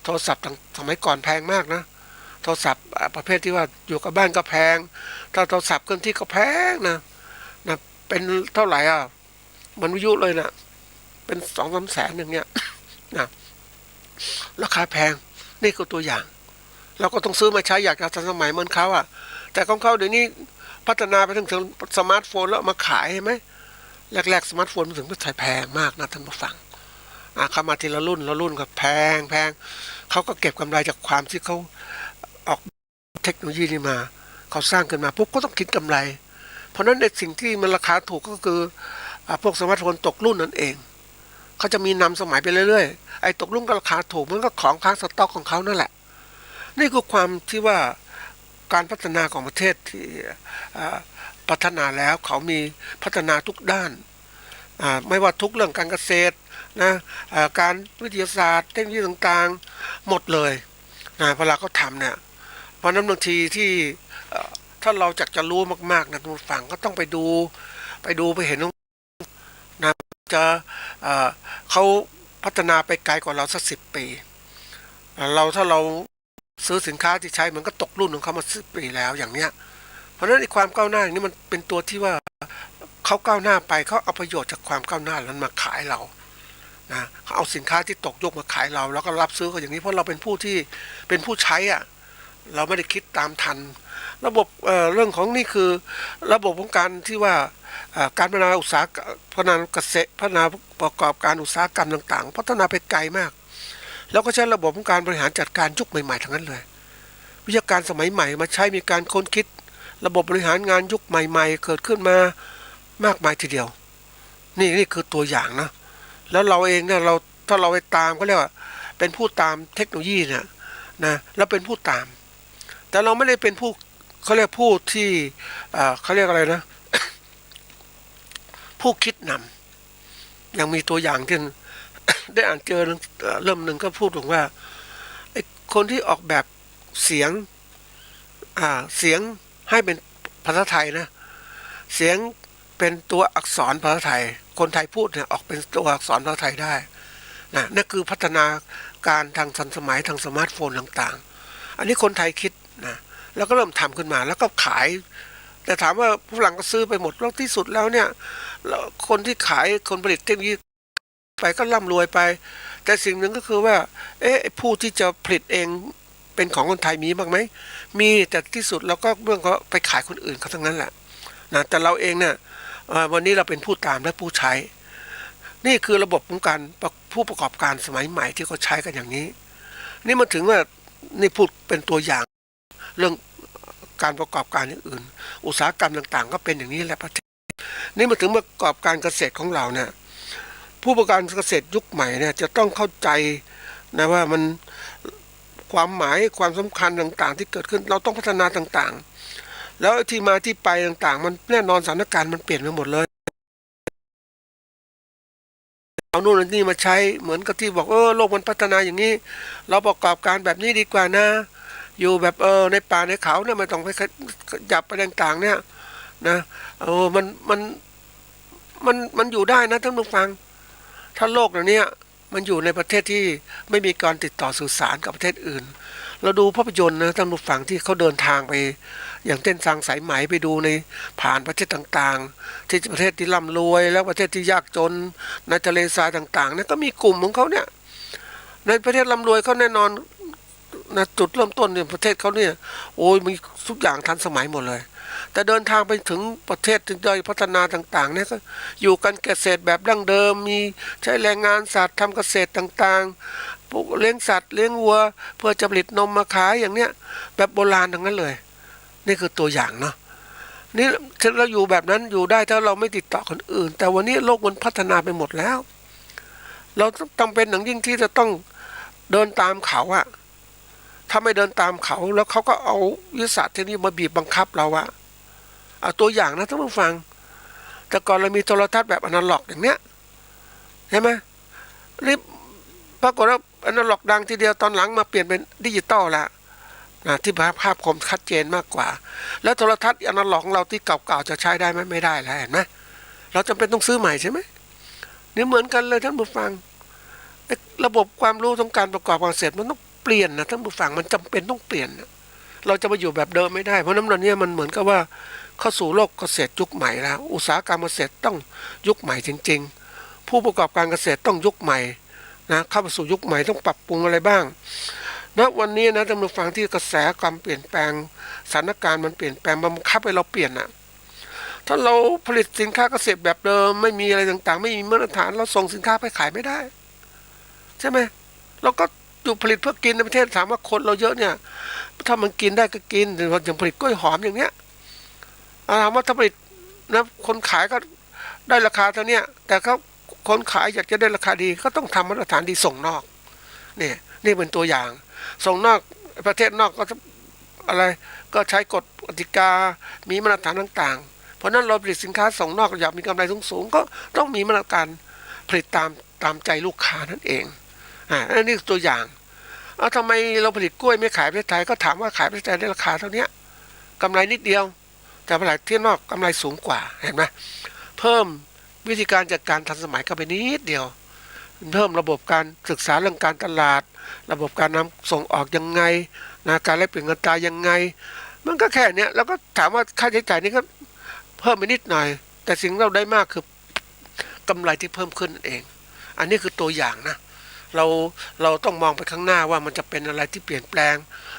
โทรศัพท์สมัยก่อนแพงมากนะโทรศัพท์ประเภทที่ว่าอยู่กับบ้านก็แพงถ้าโทรศัพท์เครื่องที่ก็แพงนะเป็นเท่าไหร่มันวิทยุเลยนะเป็น2-3 แสนอย่างเงี้ยนะราคาแพงนี่คือตัวอย่างเราก็ต้องซื้อมาใช้อยากจะทันสมัยเหมือนเขาแต่ของเขาเดี๋ยวนี้พัฒนาไปถึงสมาร์ทโฟนแล้วมาขายใช่ไหมแรกๆสมาร์ทโฟนมันถึงก็ใช้แพงมากนะท่านผู้ฟังเข้ามาทีละรุ่นก็แพงเขาก็เก็บกำไรจากความที่เขาออกเทคโนโลยีนี้มาเขาสร้างขึ้นมาปุ๊บก็ต้องคิดกำไรเพราะนั้นในสิ่งที่มันราคาถูกก็คือพวกสมาร์ทโฟนตกรุ่นนั่นเองเขาจะมีนำสมัยไปเรื่อยๆไอ้ตกรุ่นก็ราคาถูกมันก็ของค้างสต็อกของเขานั่นแหละนี่คือความที่ว่าการพัฒนาของประเทศที่พัฒนาแล้วเขามีพัฒนาทุกด้านไม่ว่าทุกเรื่องการเกษตรนะการวิทยาศาสตร์เทคโนโลยีต่างๆหมดเลยเวลาเขาทำเนี่ยเพราะนั้นบางทีที่ถ้าเราจะรู้มากๆนะทุกฝั่งก็ต้องไปดูไปเห็นนะจะเขาพัฒนาไปไกลกว่าเราสัก10 ปีถ้าเราซื้อสินค้าที่ใช้มันก็ตกรุ่นของเขามา10 ปีแล้วอย่างเนี้ยเพราะฉะนั้นในความก้าวหน้าอย่างนี้มันเป็นตัวที่ว่าเขาก้าวหน้าไปเขาเอาประโยชน์จากความก้าวหน้านั้นมาขายเรานะเขาเอาสินค้าที่ตกยุคมาขายเราแล้วก็รับซื้อเขาอย่างนี้เพราะเราเป็นผู้ใช้เราไม่ได้คิดตามทันระบบเรื่องของนี่คือระบบของการที่ว่าการพัฒนาอุตสาหกรรมพัฒนาเกษตรพัฒนาประกอบการอุตสาหกรรมต่างๆพัฒนาไปไกลมากแล้วก็ใช้ระบบของการบริหารจัดการยุคใหม่ๆทั้งนั้นเลยวิทยาการสมัยใหม่มาใช้มีการค้นคิดระบบบริหารงานยุคใหม่ๆเกิดขึ้นมามากมายทีเดียวนี่คือตัวอย่างนะแล้วเราเองเนี่ยถ้าเราไปตามก็เรียกว่าเป็นผู้ตามเทคโนโลยีเนี่ยนะเราเป็นผู้ตามแต่เราไม่ได้เป็นผู้เขาเรียกผู้ที่เขาเรียกอะไรนะ ผู้คิดนำยังมีตัวอย่างที่ ได้อ่านเจอเริ่มหนึ่งก็พูดถึงว่าไอ้คนที่ออกแบบเสียงเสียงให้เป็นภาษาไทยนะเสียงเป็นตัวอักษรภาษาไทยคนไทยพูดเนี่ยออกเป็นตัวอักษรภาษาไทยได้นั่นคือพัฒนาการทางทันสมัยทางสมาร์ทโฟนต่างๆอันนี้คนไทยคิดนะแล้วก็เริ่มทำขึ้นมาแล้วก็ขายแต่ถามว่าผู้หลังก็ซื้อไปหมดแล้วที่สุดแล้วเนี่ยคนที่ขายคนผลิตเทคโนโลยีไปก็ร่ำรวยไปแต่สิ่งหนึ่งก็คือว่าผู้ที่จะผลิตเองเป็นของคนไทยมีบ้างไหมมีแต่ที่สุดเราก็เรื่องก็ไปขายคนอื่นเขาทั้งนั้นแหละนะแต่เราเองเนี่ยวันนี้เราเป็นผู้ตามและผู้ใช้นี่คือระบบของการผู้ประกอบการสมัยใหม่ที่เขาใช้กันอย่างนี้นี่มาถึงว่านี่พูดเป็นตัวอย่างเรื่องการประกอบการอย่างอื่นอุตสาหกรรมต่างๆก็เป็นอย่างนี้แหละประเทศนี่มาถึงประกอบการเกษตรของเราเนี่ยผู้ประกอบการเกษตรยุคใหม่เนี่ยจะต้องเข้าใจนะว่ามันความหมายความสำคัญต่างๆที่เกิดขึ้นเราต้องพัฒนาต่างๆแล้วที่มาที่ไปต่างๆมันแน่นอนสถานการณ์มันเปลี่ยนไปหมดเลยเอาโน่นนี่มาใช้เหมือนกับที่บอกโลกมันพัฒนาอย่างนี้เราประกอบการแบบนี้ดีกว่านะอยู่แบบในป่าในเขาเนี่ยไม่ต้องไปจับไปต่างๆเนี่ยนะมันอยู่ได้นะท่านผู้ฟังถ้าโลกอย่างนี้มันอยู่ในประเทศที่ไม่มีการติดต่อสื่อสารกับประเทศอื่นเราดูภาพยนตร์นะท่านผู้ฟังที่เขาเดินทางไปอย่างเต้นซางสายไหมไปดูในผ่านประเทศต่างๆที่ประเทศที่ร่ำรวยแล้วประเทศที่ยากจนในทะเลทรายต่างๆเนี่ยก็มีกลุ่มของเขาเนี่ยในประเทศร่ำรวยเขาแน่นอนนะจุดเริ่มต้นเนี่ยประเทศเขาเนี่ยโอ้ยมีทุกอย่างทันสมัยหมดเลยแต่เดินทางไปถึงประเทศที่ด้อยพัฒนาต่างๆเนี่ยก็อยู่กันเกษตรแบบดั้งเดิมมีใช้แรงงานสัตว์ทำเกษตรต่างๆปลูกเลี้ยงสัตว์เลี้ยงวัวเพื่อจะผลิตนมมาขายอย่างเนี้ยแบบโบราณทั้งนั้นเลยนี่คือตัวอย่างเนาะนี่เราอยู่แบบนั้นอยู่ได้ถ้าเราไม่ติดต่อคนอื่นแต่วันนี้โลกมันพัฒนาไปหมดแล้วเราต้องเป็นอย่างยิ่งที่จะต้องเดินตามเขาถ้าไม่เดินตามเขาแล้วเขาก็เอาวิทยาศาสตร์เทคโนโลยีมาบีบบังคับเราเอาตัวอย่างนะท่านผู้ฟังแต่ก่อนเรามีโทรทัศน์แบบอนาล็อกอย่างเนี้ยใช่ไหมนี่ปรากฏว่าอนาล็อกดังทีเดียวตอนหลังมาเปลี่ยนเป็นดิจิตอลแล้วที่ภาพคมชัดเจนมากกว่าแล้วโทรทัศน์อนาล็อกของเราที่เก่าๆจะใช้ได้ไหมไม่ได้แล้วเห็นไหมเราจำเป็นต้องซื้อใหม่ใช่ไหม นี่เหมือนกันเลยท่านผู้ฟังระบบความรู้ของการประกอบการเกษตรมันต้องเปลี่ยนนะท่านผู้ฟังมันจำเป็นต้องเปลี่ยนนะเราจะมาอยู่แบบเดิมไม่ได้เพราะน้ำมันเนี่ยมันเหมือนกับว่าเข้าสู่โลกเกษตรยุคใหม่แล้วอุตสาหกรรมเกษตรต้องยุคใหม่จริงๆผู้ประกอบการเกษตรต้องยุคใหม่นะเข้าไปสู่ยุคใหม่ต้องปรับปรุงอะไรบ้างณวันนี้นะท่านผู้ฟังที่กระแสความเปลี่ยนแปลงสถานการณ์มันเปลี่ยนแปลงมันบังคับให้เราเปลี่ยนนะถ้าเราผลิตสินค้าเกษตรแบบเดิมไม่มีอะไรต่างๆไม่มีมาตรฐานเราส่งสินค้าไปขายไม่ได้ใช่ไหมเราก็อยู่ผลิตเพื่อกินในประเทศถามว่าคนเราเยอะเนี่ยถ้ามันกินได้ก็กินอย่างผลิตกล้วยหอมอย่างเนี้ยถามว่าถ้าผลิตนะคนขายก็ได้ราคาเท่านี้แต่เขาคนขายอยากจะได้ราคาดีก็ต้องทำมาตรฐานดีส่งนอกนี่เป็นตัวอย่างส่งนอกประเทศนอกก็อะไรก็ใช้กฎกติกามีมาตรฐานต่างๆเพราะนั้นเราผลิตสินค้าส่งนอกอยากมีกำไรสูงๆก็ต้องมีมาตรการผลิตตามใจลูกค้านั่นเองอันนี้ตัวอย่างทำไมเราผลิตกล้วยไม่ขายประเทศไทยก็ถามว่าขายประเทศไทยได้ราคาเท่านี้กำไรนิดเดียวแต่ผลิตที่นอกกำไรสูงกว่าเห็นไหมเพิ่มวิธีการจัดการทันสมัยเข้าไปนิดเดียวเพิ่มระบบการศึกษาเรื่องการตลาดระบบการนำส่งออกยังไงนะการแลกเปลี่ยนเงินตรายังไงมันก็แค่นี้แล้วก็ถามว่าค่าใช้จ่ายนี่ก็เพิ่มไปนิดหน่อยแต่สิ่งเราได้มากคือกำไรที่เพิ่มขึ้นเองอันนี้คือตัวอย่างนะเราต้องมองไปข้างหน้าว่ามันจะเป็นอะไรที่เปลี่ยนแปลง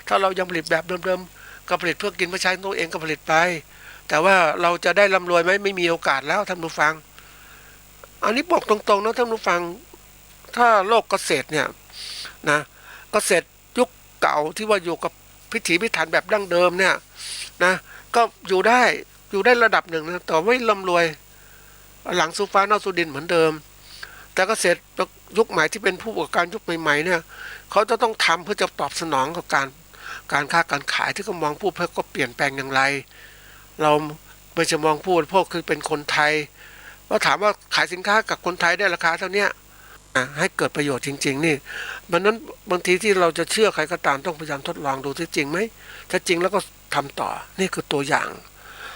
ถ้าเรายังผลิตแบบเดิมๆก็ผลิตเพื่อกินเพื่อใช้ตัวเองก็ผลิตไปแต่ว่าเราจะได้ร่ำรวยไหมไม่มีโอกาสแล้วท่านผู้ฟังอันนี้บอกตรงๆนะท่านผู้ฟังถ้าโลกเกษตรเนี่ยนะเกษตรยุคเก่าที่ว่าอยู่กับพิถีพิถันแบบดั้งเดิมเนี่ยนะก็อยู่ได้ระดับหนึ่งนะแต่ไม่ร่ำรวยหลังสู่ฟ้านอกสู่ดินเหมือนเดิมแต่เกษตรยุคใหม่ที่เป็นผู้ประกอบการยุคใหม่ๆเนี่ยเขาจะต้องทำเพื่อจะตอบสนองกับการค้าการขายที่เขามองผู้บริโภคก็เปลี่ยนแปลงอย่างไรเราไม่จะมองผู้บริโภคคือเป็นคนไทยว่าถามว่าขายสินค้ากับคนไทยได้ราคาเท่านี้ให้เกิดประโยชน์จริงๆนี่มันนั้นบางทีที่เราจะเชื่อใครก็ตามต้องพยายามทดลองดูที่จริงไหมถ้าจริงแล้วก็ทำต่อนี่คือตัวอย่าง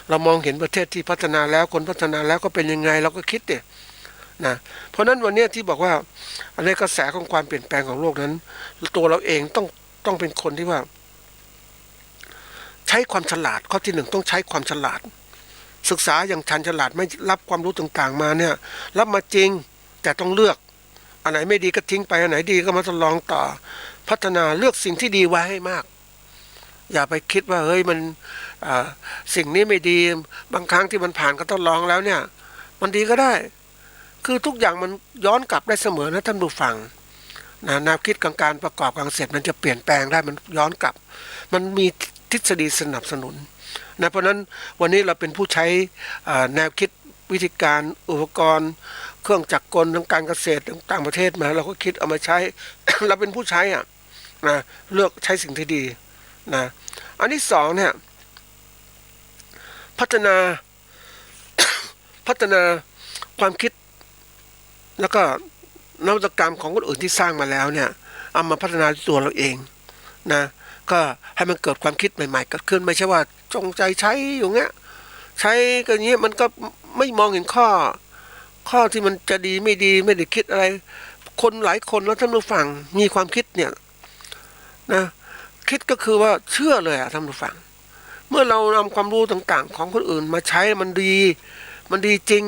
เรามองเห็นประเทศที่พัฒนาแล้วคนพัฒนาแล้วก็เป็นยังไงเราก็คิดเนี่ยนะเพราะนั้นวันนี้ที่บอกว่าในกระแสของความเปลี่ยนแปลงของโลกนั้นตัวเราเองต้องเป็นคนที่ว่าใช้ความฉลาดข้อที่หนึ่งต้องใช้ความฉลาดศึกษาอย่างชันฉลาดไม่รับความรู้ต่างๆมาเนี่ยรับมาจริงแต่ต้องเลือกอันไหนไม่ดีก็ทิ้งไปอันไหนดีก็มาทดลองต่อพัฒนาเลือกสิ่งที่ดีไว้ให้มากอย่าไปคิดว่าเฮ้ยมันสิ่งนี้ไม่ดีบางครั้งที่มันผ่านก็ทดลองแล้วเนี่ยมันดีก็ได้คือทุกอย่างมันย้อนกลับได้เสมอนะท่านผู้ฟังแนวคิดของการประกอบการเกษตรมันจะเปลี่ยนแปลงได้มันย้อนกลับมันมีทฤษฎีสนับสนุนนะเพราะนั้นวันนี้เราเป็นผู้ใช้แนวคิดวิธีการอุปกรณ์เครื่องจักรกลทางการเกษตรต่างประเทศมาเราก็คิดเอามาใช้ เราเป็นผู้ใช้นะเลือกใช้สิ่งที่ดีนะอันที่สองเนี่ยพัฒนา พัฒนาความคิดแล้วก็นวัตกรรมของคนอื่นที่สร้างมาแล้วเนี่ยเอามาพัฒนาตัวเราเองนะก็ให้มันเกิดความคิดใหม่ๆเกิดขึ้นไม่ใช่ว่าจงใจใช้อยู่เงี้ยใช้ก็อย่างเงี้ยมันก็ไม่มองเห็นข้อที่มันจะดีไม่ดีไม่ได้คิดอะไรคนหลายคนแล้วท่านผู้ฟังมีความคิดเนี่ยนะคิดก็คือว่าเชื่อเลยท่านผู้ฟังเมื่อเรานำความรู้ต่างๆของคนอื่นมาใช้มันดีจริง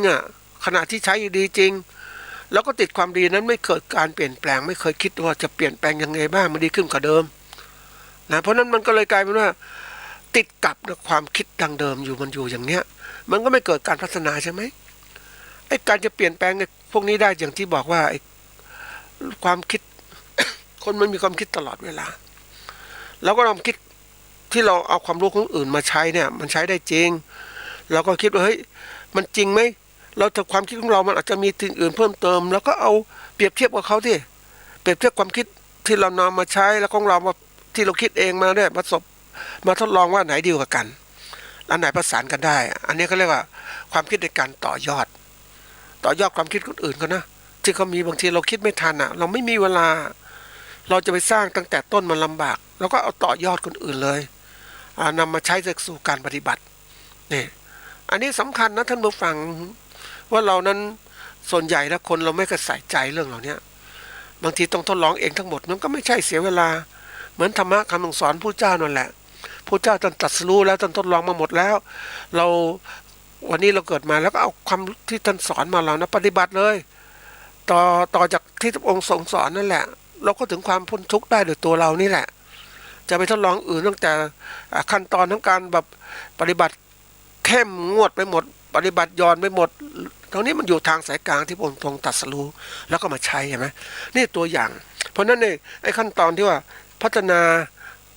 ขณะที่ใช้อยู่ดีจริงแล้วก็ติดความดีนั้นไม่เกิดการเปลี่ยนแปลงไม่เคยคิดว่าจะเปลี่ยนแปลงยังไงบ้างมันดีขึ้นกว่าเดิมนะเพราะนั้นมันก็เลยกลายเป็นว่าติดกับความคิดดังเดิมอยู่มันอยู่อย่างเนี้ยมันก็ไม่เกิดการพัฒนาใช่ไหมไอ้การจะเปลี่ยนแปลงพวกนี้ได้อย่างที่บอกว่าไอ้ความคิด คนมันมีความคิดตลอดเวลาแล้วก็ลองคิดที่เราเอาความรู้ของอื่นมาใช้เนี่ยมันใช้ได้จริงเราก็คิดว่าเฮ้ยมันจริงไหมเราแต่ความคิดของเรามันอาจจะมีสิ่งอื่นเพิ่มเติมแล้วก็เอาเปรียบเทียบกับเขาที่เปรียบเทียบความคิดที่เรานำมาใช้แล้วของเราที่เราคิดเองมาได้มาทดลองว่าไหนดีกว่ากันอันไหนประสานกันได้อันนี้เขาเรียกว่าความคิดในการต่อยอดความคิดคนอื่นเขานะที่เขามีบางทีเราคิดไม่ทันเราไม่มีเวลาเราจะไปสร้างตั้งแต่ต้นมันลำบากเราก็เอาต่อยอดคนอื่นเลยนำมาใช้สู่การปฏิบัตินี่อันนี้สำคัญนะท่านผู้ฟังว่าเรานั้น ส่วนใหญ่แล้วคนเราไม่กระใส่ใจเรื่องเหล่านี้บางทีต้องทดลองเองทั้งหมดมันก็ไม่ใช่เสียเวลาเหมือนธรรมะคำสอนผู้เจ้านั่นแหละผู้เจ้าท่านตรัสรู้แล้วท่านทดลองมาหมดแล้วเราวันนี้เราเกิดมาแล้วก็เอาความที่ท่านสอนมาเรานะปฏิบัติเลยต่อจากที่องค์ทรงสอนนั่นแหละเราก็ถึงความพ้นทุกข์ได้โดยตัวเรานี่แหละจะไปทดลองอื่นตั้งแต่ขั้นตอนทั้งการแบบปฏิบัติเข้มงวดไปหมดปฏิบัติย้อนไปหมดตรงนี้มันอยู่ทางสายกลางที่องค์ทรงตรัสรู้แล้วก็มาใช้เห็นไหมนี่ตัวอย่างเพราะนั้นเนี่ยไอ้ขั้นตอนที่ว่าพัฒนา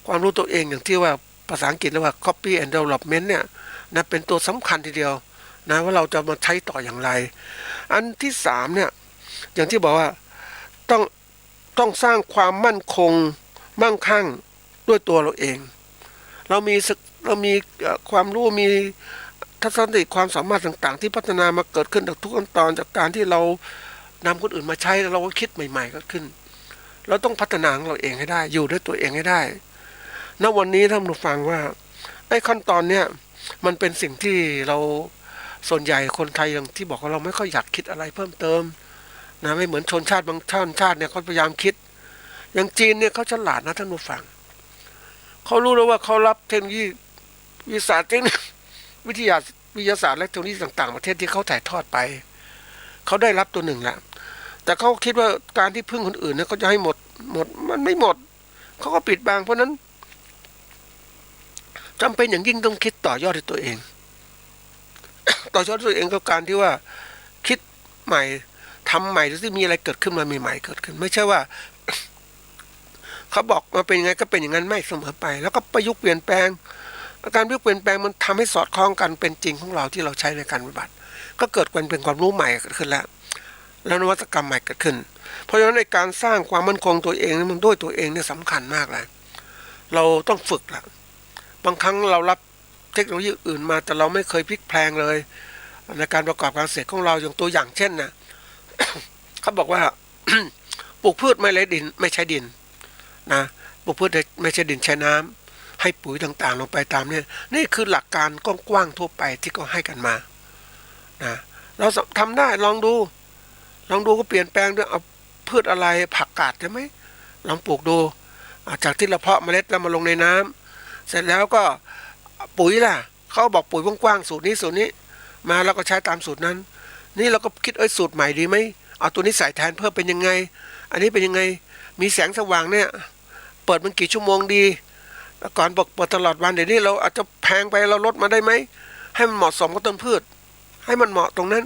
ความรู้ตัวเองอย่างที่ว่าภาษาอังกฤษเรียกว่า copy and development เนี่ยนะเป็นตัวสำคัญทีเดียวนะว่าเราจะมาใช้ต่ออย่างไรอันที่สามเนี่ยอย่างที่บอกว่าต้องสร้างความมั่นคงมั่งคั่งด้วยตัวเราเองเรามีความรู้มีทัศนคติความสามารถต่างๆที่พัฒนามาเกิดขึ้นจากทุกขั้นตอนจากการที่เรานำคนอื่นมาใช้แล้วเราก็คิดใหม่ๆก็ขึ้นเราต้องพัฒนาของเราเองให้ได้อยู่ด้วยตัวเองให้ได้ณวันนี้ท่านผู้ฟังว่าไอ้ขั้นตอนเนี้ยมันเป็นสิ่งที่เราส่วนใหญ่คนไทยอย่างที่บอกว่าเราไม่ค่อยอยากคิดอะไรเพิ่มเติมนะไม่เหมือนชนชาติบางชาติเนี่ยเขาพยายามคิดอย่างจีนเนี่ยเขาฉลาดนะท่านผู้ฟังเขารู้แล้วว่าเขารับเทคโนโลยีวิทยาศาสตร์วิทยาศาสตร์และเทคโนโลยีต่างๆประเทศที่เขาถ่ายทอดไปเขาได้รับตัวหนึ่งแหละแต่เขาคิดว่าการที่พึ่งคนอื่นเนี่ยเขาจะให้หมดมันไม่หมดเขาก็ปิดบังเพราะนั้นจำเป็นอย่างยิ่งต้องคิดต่อยอดในตัวเองต่อยอดตัวเองก็การที่ว่าคิดใหม่ทำใหม่ที่มีอะไรเกิดขึ้นมาใหม่ๆเกิดขึ้นไม่ใช่ว่าเขาบอกมาเป็นยังไงก็เป็นอย่างนั้นไม่เสมอไปแล้วก็ประยุกต์เปลี่ยนแปลงการประยุกต์เปลี่ยนแปลงมันทำให้สอดคล้องกันเป็นจริงของเราที่เราใช้ในการปฏิบัติก็เกิดเป็นความรู้ใหม่เกิดขึ้นแล้วนวัตกรรมใหม่เกิดขึ้นเพราะฉะนั้นในการสร้างความมั่นคงตัวเองมันด้วยตัวเองเนี่ยสำคัญมากเลยเราต้องฝึกละบางครั้งเรารับเทคโนโลยีอื่นมาแต่เราไม่เคยพลิกแพลงเลยในการประกอบการเกษตรของเราอย่างตัวอย่างเช่นนะ เขาบอกว่า ปลูกพืชไม่ใช้ดินไม่ใช้ดินนะปลูกพืชไม่ใช่ดินใช้น้ำให้ปุ๋ยต่างๆลงไปตามเนี่ยนี่คือหลักการกว้างๆทั่วไปที่เขาให้กันมานะเราทำได้ลองดูก็เปลี่ยนแปลงด้วยเอาพืชอะไรผักกาดใช่ไหมลองปลูกดูจากที่เราเพาะเมล็ดแล้วมาลงในน้ำเสร็จแล้วก็ปุ๋ยล่ะเขาบอกปุ๋ยกว้างๆสูตรนี้มาแล้วก็ใช้ตามสูตรนั้นนี่เราก็คิดสูตรใหม่ดีไหมเอาตัวนี้ใส่แทนเพิ่มเป็นยังไงอันนี้เป็นยังไงมีแสงสว่างเนี่ยเปิดมันกี่ชั่วโมงดีก่อนบอกเปิดตลอดวันเดี๋ยวนี้เราอาจจะแพงไปเราลดมาได้ไหมให้มันเหมาะสมกับต้นพืชให้มันเหมาะตรงนั้น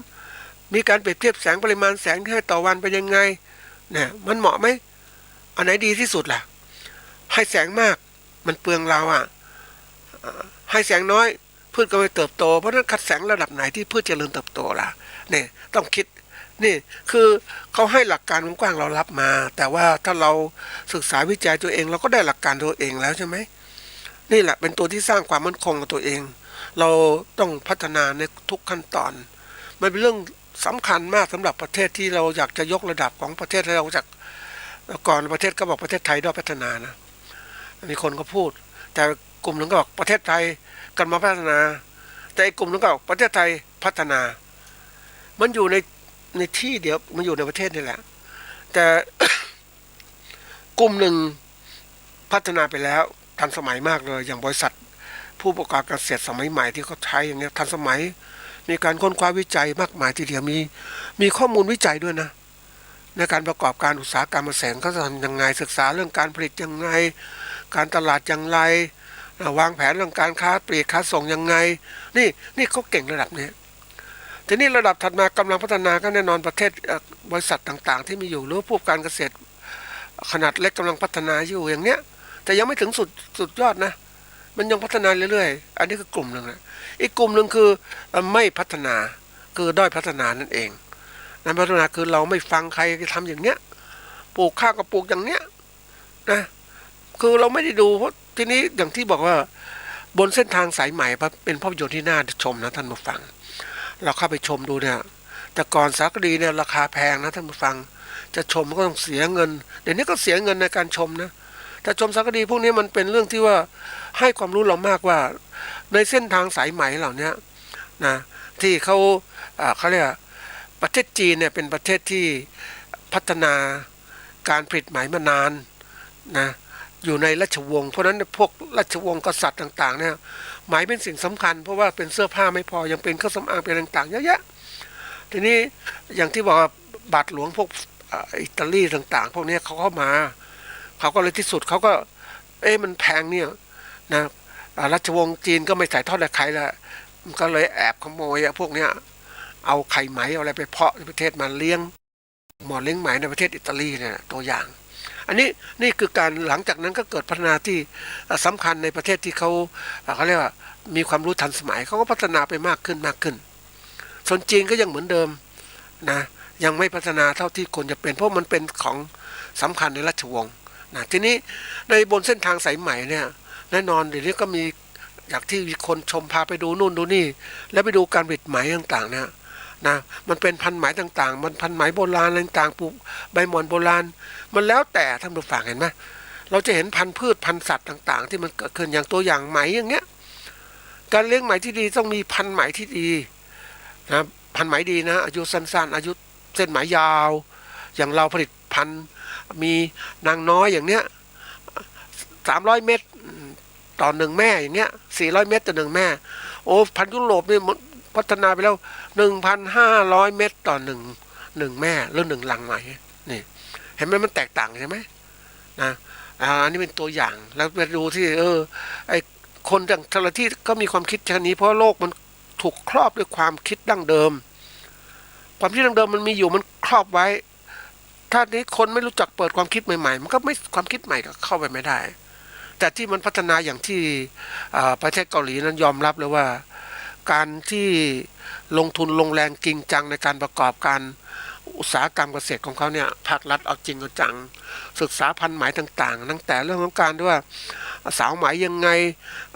มีการเปรียบเทียบแสงปริมาณแสงที่ให้ต่อวันเป็นยังไงเนี่ยมันเหมาะไหมอันไหนดีที่สุดล่ะให้แสงมากมันเปลืองเราให้แสงน้อยพืชก็ไม่เติบโตเพราะนั้นคัดแสงระดับไหนที่พืชเจริญเติบโตล่ะเนี่ยต้องคิดนี่คือเขาให้หลักการกว้างๆเรารับมาแต่ว่าถ้าเราศึกษาวิจัยตัวเองเราก็ได้หลักการตัวเองแล้วใช่ไหมนี่แหละเป็นตัวที่สร้างความมั่นคงกับตัวเองเราต้องพัฒนาในทุกขั้นตอนมันเป็นเรื่องสำคัญมากสำหรับประเทศที่เราอยากจะยกระดับของประเทศเราจากก่อนประเทศก็บอกประเทศไทยด้อยพัฒนานะมีคนก็พูดแต่กลุ่มหนึ่งก็บอกประเทศไทยกันมาพัฒนาแต่อีกกลุ่มหนึ่งก็บอกประเทศไทยพัฒนามันอยู่ในที่เดียวมันอยู่ในประเทศนี่แหละแต่ กลุ่มหนึ่งพัฒนาไปแล้วทันสมัยมากเลยอย่างบริษัทผู้ประกอบการเกษตรสมัยใหม่ที่เขาใช้อย่างเนี้ยทันสมัยมีการค้นคว้าวิจัยมากมายทีเดียวมีข้อมูลวิจัยด้วยนะในการประกอบการอุตสาหกรรมเกษตรเขาจะทำยังไงศึกษาเรื่องการผลิตยังไงการตลาดอย่างไรวางแผนเรื่องการค้าปลีกค้าส่งยังไงนี่เขาเก่งระดับนี้ทีนี้ระดับถัดมากำลังพัฒนาก็แน่นอนประเทศบริษัทต่างๆที่มีอยู่หรือผู้การเกษตรขนาดเล็กกำลังพัฒนาอยู่อย่างเนี้ยแต่ยังไม่ถึงสุดยอดนะมันยังพัฒนาเรื่อยๆอันนี้คือกลุ่มหนึ่งนะอีกกลุ่มหนึ่งคือไม่พัฒนาคือด้อยพัฒนานั่นเองนั่นพัฒนาคือเราไม่ฟังใครทำอย่างเนี้ยปลูกข้าวก็ปลูกอย่างเนี้ยนะคือเราไม่ได้ดูเพราะทีนี้อย่างที่บอกว่าบนเส้นทางสายใหม่เป็นภาพยนตร์ที่น่าชมนะท่านผู้ฟังเราเข้าไปชมดูเนี่ยแต่ก่อนสารคดีเนี่ยราคาแพงนะท่านผู้ฟังจะชมก็ต้องเสียเงินเดี๋ยวนี้ก็เสียเงินในการชมนะแต่ชมสารคดีพวกนี้มันเป็นเรื่องที่ว่าให้ความรู้เรามากว่าในเส้นทางสายไหมเหล่านี้นะที่เขาเรียก ประเทศจีนเนี่ยเป็นประเทศที่พัฒนาการผลิตไหมมานานนะอยู่ในราชวงศ์เพราะฉะนั้นพวกราชวงศ์กษัตริย์ต่างๆเนี่ยไหมเป็นสิ่งสำคัญเพราะว่าเป็นเสื้อผ้าไม่พอยังเป็นเครื่องสำอางเป็นต่างๆเยอะแยะทีนี้อย่างที่บอกว่าบาทหลวงพวกอิตาลีต่างๆพวกนี้เขาเข้ามาเขาก็เลยที่สุดเขาก็มันแพงเนี่ยนะราชวงศ์จีนก็ไม่ใส่ทอดใครละมันก็เลยแอบขโมยพวกเนี้ยเอาไข่ไหมเอาอะไรไปเพาะในประเทศมาเลี้ยงหมอเลี้ยงไหมในประเทศอิตาลีเนี่ยตัวอย่างอันนี้นี่คือการหลังจากนั้นก็เกิดพัฒนาที่สำคัญในประเทศที่เขาเรียกว่ามีความรู้ทันสมัยเขาก็พัฒนาไปมากขึ้นมากขึ้นส่วนจีนก็ยังเหมือนเดิมนะยังไม่พัฒนาเท่าที่ควรจะเป็นเพราะมันเป็นของสำคัญในราชวงศ์นะทีนี้ในบนเส้นทางสายไหมเนี่ยแน่นอนเดี๋ยวนี้ก็มีอย่างที่มีคนชมพาไปดูนู่นดูนี่แล้วไปดูการผลิตไหมต่างๆเนี่ยนะมันเป็นพันไหมต่างๆมันพันไหมโบราณต่างๆปลูกใบหม่อนโบราณมันแล้วแต่ท่านผู้ฟังเห็นไหมเราจะเห็นพันธุ์พืชพันธุ์สัตว์ต่างๆที่มันเกิดขึ้นอย่างตัวอย่างไหมอย่างเงี้ยการเลี้ยงไหมที่ดีต้องมีพันธุ์ไหมที่ดีนะพันธุ์ไหมดีนะอายุสั้นๆอายุเส้นไหมยาวอย่างเราผลิตพันธุ์มีนางน้อยอย่างเนี้ย300 เม็ดต่อ1 แม่อย่างเงี้ย400 เม็ดต่อ1 แม่โอ้พันธุ์ยุโรปนี่พัฒนาไปแล้ว1,500 เม็ดต่อหนึ่งแม่หรือ1 ลังไหมนี่เห็นไหมมันแตกต่างใช่ไหมนะอันนี้เป็นตัวอย่างแล้วไปดูที่ไอคนแต่ละที่ก็มีความคิดชนี้เพราะโลกมันถูกครอบด้วยความคิดดั้งเดิมความคิดดั้งเดิมมันมีอยู่มันครอบไว้ถ้านี้คนไม่รู้จักเปิดความคิดใหม่ๆมันก็ไม่ความคิดใหม่ก็เข้าไปไม่ได้แต่ที่มันพัฒนาอย่างที่ประเทศเกาหลีนั้นยอมรับเลยว่าการที่ลงทุนลงแรงจริงจังในการประกอบการอุตสาหกรรมเกษตรของเขาเนี่ยภาครัฐเอาจริงเอาจังศึกษาพันธุ์ไหมต่างๆตั้งแต่เรื่องของการด้วยว่าสาวไหมยังไง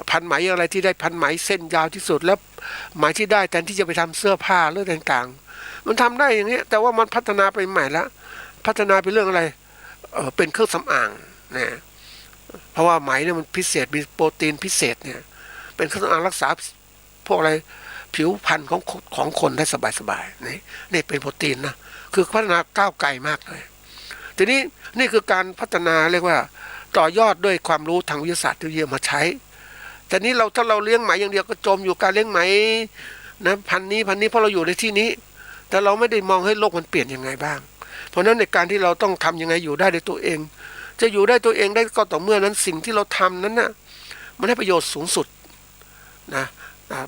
พันธุ์ไหมอะไรที่ได้พันธุ์ไหมเส้นยาวที่สุดแล้วไหมที่ได้แทนที่จะไปทำเสื้อผ้าเรื่องต่างๆมันทำได้อย่างนี้แต่ว่ามันพัฒนาไปใหม่แล้วพัฒนาไปเรื่องอะไรเป็นเครื่องสำอางนะเพราะว่าไหมเนี่ยมันพิเศษมีโปรตีนพิเศษเนี่ยเป็นเครื่องสำอางรักษาพวกอะไรผิวพรรณของคนได้สบายๆนี่เป็นโปรตีนนะคือพัฒนาก้าวไกลมากเลยทีนี้นี่คือการพัฒนาเรียกว่าต่อยอดด้วยความรู้ทางวิทยาศาสตร์ที่เยอะมาใช้แต่นี้ถ้าเราเลี้ยงไหมอย่างเดียวก็จมอยู่การเลี้ยงไหมนะพันนี้เพราะเราอยู่ในที่นี้แต่เราไม่ได้มองให้โลกมันเปลี่ยนยังไงบ้างเพราะนั้นในการที่เราต้องทำยังไงอยู่ได้ด้วยตัวเองจะอยู่ได้ตัวเองได้ก็ต่อเมื่อนั้นสิ่งที่เราทำนั้นน่ะมันให้ประโยชน์สูงสุดนะ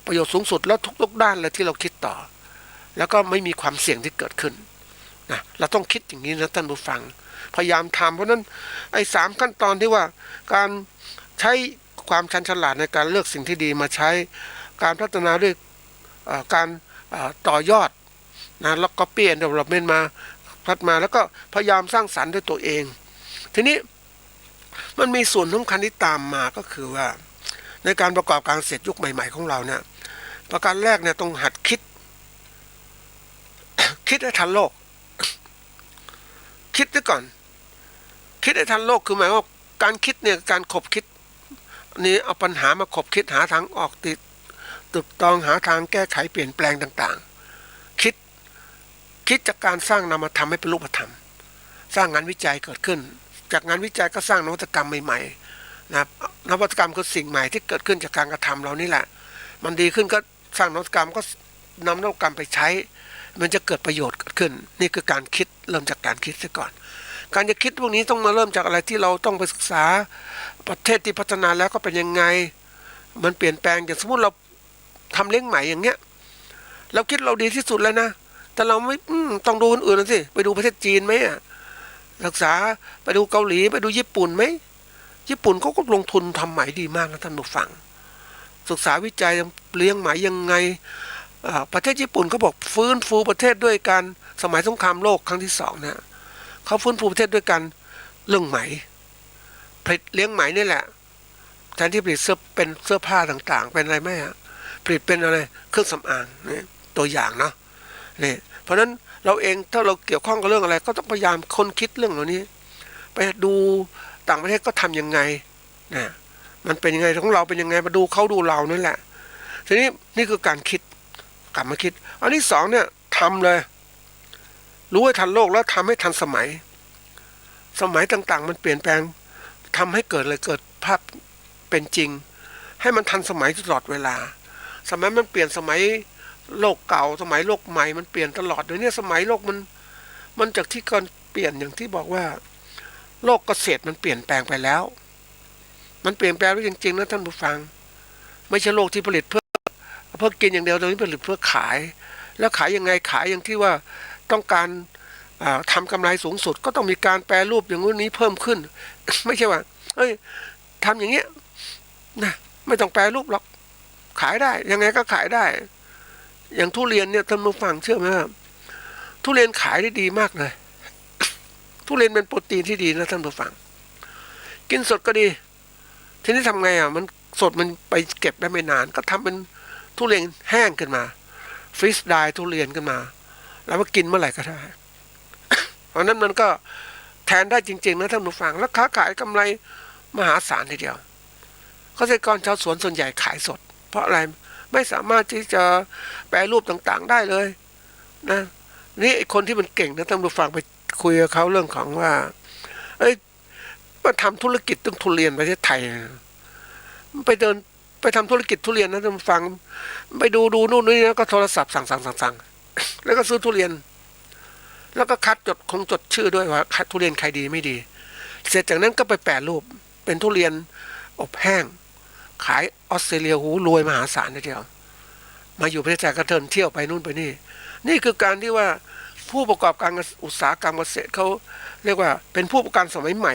ประโยชน์สูงสุดแล้วทุกด้านเลยที่เราคิดต่อแล้วก็ไม่มีความเสี่ยงที่เกิดขึ้นนะเราต้องคิดอย่างนี้นะท่านผู้ฟังพยายามทำเพราะนั้นไอ้3 ขั้นตอนที่ว่าการใช้ความชันฉลาดในการเลือกสิ่งที่ดีมาใช้การพัฒนาด้วยการต่อยอดนะแล้วก็เปลี่ยนเราเป็นมาพัฒนาแล้วก็พยายามสร้างสรรค์ด้วยตัวเองทีนี้มันมีส่วนสำคัญที่ตามมาก็คือว่าในการประกอบการเกษตรยุคใหม่ๆของเราเนี่ยประการแรกเนี่ยต้องหัดคิด คิดให้ทันโลกคิดด้วยก่อนคิดให้ทันโลกคือหมายว่าการคิดเนี่ยการขบคิดนี่เอาปัญหามาขบคิดหาทางออกตึกตองหาทางแก้ไขเปลี่ยนแปลงต่างๆคิดจากการสร้างนามธรรมให้เป็นรูปธรรมสร้างงานวิจัยเกิดขึ้นจากงานวิจัยก็สร้างนวัตกรรมใหม่ๆนะนวัตกรรมคือสิ่งใหม่ที่เกิดขึ้นจากการกระทำเรานี่แหละมันดีขึ้นก็สร้างนวัตกรรมก็นำนวัตกรรมไปใช้มันจะเกิดประโยชน์เกิดขึ้นนี่คือการคิดเริ่มจากการคิดซะก่อนการจะคิดพวกนี้ต้องมาเริ่มจากอะไรที่เราต้องไปศึกษาประเทศที่พัฒนาแล้วก็เป็นยังไงมันเปลี่ยนแปลงอย่างสมมติเราทำเลี้ยงไหมอย่างเงี้ยเราคิดเราดีที่สุดแล้วนะแต่เราไม่ต้องดูคนอื่นสิไปดูประเทศจีนไหมศึกษาไปดูเกาหลีไปดูญี่ปุ่นไหมญี่ปุ่นเขาก็ลงทุนทำไหมดีมากนะท่านผู้ฟังศึกษาวิจัยเลี้ยงไหมยังไงประเทศญี่ปุ่นเขาบอกฟื้นฟูประเทศด้วยการสมัยสงครามโลกครั้งที่2นะเขาฟื้นฟูประเทศด้วยการเรื่องไหมผลิตเลี้ยงไหมนี่แหละแทนที่ผลิตเป็นเสื้อผ้าต่างๆเป็นอะไรไหมผลิตเป็นอะไรเครื่องสำอางนี่ตัวอย่างเนาะนี่เพราะฉะนั้นเราเองถ้าเราเกี่ยวข้องกับเรื่องอะไรก็ต้องพยายามค้นคิดเรื่องเหล่านี้ไปดูต่างประเทศก็ทำยังไงนะมันเป็นยังไงของเราเป็นยังไงมาดูเขาดูเรานั่นแหละทีนี้นี่คือการคิดกลับมาคิดอันที่2เนี่ยทำเลย รู้ให้ทันโลกแล้วทำให้ทันสมัยต่างๆมันเปลี่ยนแปลงทำให้เกิดเลยเกิดภาพเป็นจริงให้มันทันสมัยตลอดเวลาสมัยมันเปลี่ยนสมัยโลกเก่าสมัยโลกใหม่มันเปลี่ยนตลอดเดี๋ยวนี้สมัยโลกมันจากที่ก่อนเปลี่ยนอย่างที่บอกว่าโลกเกษตรมันเปลี่ยนแปลงไปแล้วมันเปลี่ยนแปลงไปจริงๆนะท่านผู้ฟังไม่ใช่โลกที่ผลิตเพื่อกินอย่างเดียวตอนนี้ผลิตเพื่อขายแล้วขายยังไงขายอย่างที่ว่าต้องการทำกำไรสูงสุดก็ต้องมีการแปรรูปอย่างนี้เพิ่มขึ้น ไม่ใช่ว่าเอ้ยทำอย่างเงี้ยนะไม่ต้องแปรรูปหรอกขายได้ยังไงก็ขายได้อย่างทุเรียนเนี่ยท่านผู้ฟังเชื่อไหมว่าทุเรียนขายได้ดีมากเลย ทุเรียนเป็นโปรตีนที่ดีนะท่านผู้ฟังกินสดก็ดีทีนี้ทำไงมันสดมันไปเก็บได้ไม่นานก็ทำเป็นทุเรียนแห้งขึ้นมาฟรีซไดร์ทุเรียนขึ้นมาแล้วมากินเมื่อไหร่ก็ได้ เพราะนั้นมันก็แทนได้จริงๆนะท่านผู้ฟังแล้วค้าขายกำไรมหาศาลทีเดียวเกษตรกรชาวสวนส่วนใหญ่ขายสดเพราะอะไรไม่สามารถที่จะแปรรูปต่างๆได้เลยนะนี่คนที่มันเก่งนะท่านผู้ฟังไปคุยกับเขาเรื่องของว่ามาทำธุรกิจต้องทุเรียนประเทศไทยไปเดินไปทำธุรกิจทุเรียนนะท่านผู้ฟังไปดูนู่นนี่นะก็โทรศัพท์สั่งแล้วก็ซื้อทุเรียนแล้วก็คัดจดชื่อด้วยว่าทุเรียนใครดีไม่ดีเสร็จจากนั้นก็ไปแปรรูปเป็นทุเรียนอบแห้งขายออสเตรเลียหูรวยมหาศาลทีเดียวมาอยู่ประเทศไทยก็เดินเที่ยวไปนู่นไปนี่คือการที่ว่าผู้ประกอบการอุตสาหกรรมเกษตรเขาเรียกว่าเป็นผู้ประกอบการสมัยใหม่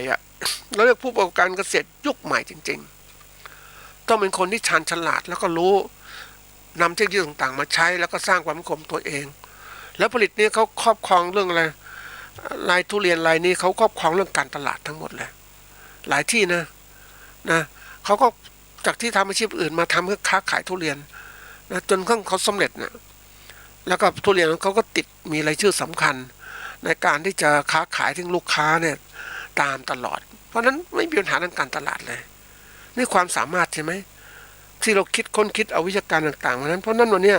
เราเรียกผู้ประกอบการเกษตรยุคใหม่จริงๆต้องเป็นคนที่ชาญฉลาดแล้วก็รู้นำเทคโนโลยีต่างๆมาใช้แล้วก็สร้างความมั่นคงตัวเองแล้วผลิตนี้เขาครอบครองเรื่องอะไรรายทุเรียนรายนี้เขาครอบครองเรื่องการตลาดทั้งหมดเลยหลายที่นะเขาก็จากที่ทำอาชีพอื่นมาทำเพื่อค้าขายทุเรียนนะจนเขาสำเร็จนะแล้วก็ทุเรียนเขาก็ติดมีรายชื่อสำคัญในการที่จะค้าขายถึงลูกค้าเนี่ยตามตลอดเพราะนั้นไม่มีปัญหาทางการตลาดเลยนี่ความสามารถใช่ไหมที่เราค้นคิดเอาวิชาการต่างๆนั้นเพราะนั้นวันนี้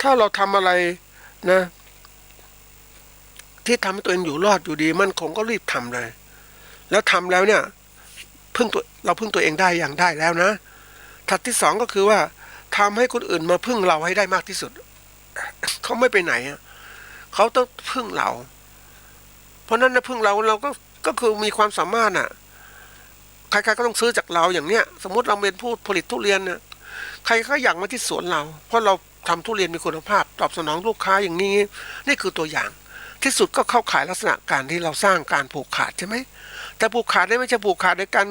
ถ้าเราทำอะไรนะที่ทำให้ตัวเองอยู่รอดอยู่ดีมั่นคงก็รีบทำเลยแล้วทำแล้วเนี่ยเราพึ่งตัวเองได้อย่างได้แล้วนะถัดที่สองก็คือว่าทำให้คนอื่นมาพึ่งเราให้ได้มากที่สุดเขาไม่ไปไหนเขาต้องพึ่งเราเพราะนั้นนะพึ่งเราก็คือมีความสามารถใครๆก็ต้องซื้อจากเราอย่างเนี้ยสมมติเราเป็นผู้ผลิตทุเรียนเนี่ยใครก็อยากมาที่สวนเราเพราะเราทำทุเรียนมีคุณภาพตอบสนองลูกค้าอย่างนี้นี่คือตัวอย่างที่สุดก็เข้าขายลักษณะการที่เราสร้างการผูกขาดใช่ไหมแต่ผูกขาดได้ไม่ใช่ผูกขาดในการ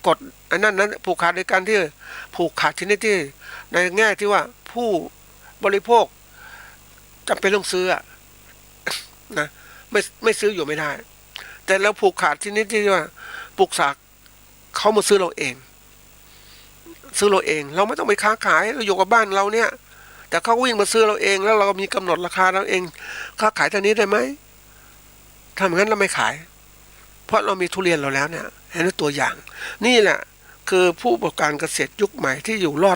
กดอันนั้นผูกขาดในการที่ผูกขาดชนิดที่ในแง่ที่ว่าผู้บริโภคจำเป็นต้องซื้อนะไม่ซื้ออยู่ไม่ได้แต่เราผูกขาดชนิดที่ว่าปลูกสากเขามาซื้อเราเองเราไม่ต้องไปค้าขายเราอยู่กับบ้านเราเนี่ยแต่เขาวิ่งมาซื้อเราเองแล้วเรามีกำหนดราคาเราเองค้าขายเท่านี้ได้ไหมทำอย่างนั้นเราไม่ขายเพราะเรามีทุเรียนเราแล้วเนี่ยเห็นตัวอย่างนี่แหละคือผู้ประกอบการเกษตรยุคใหม่ที่อยู่รอด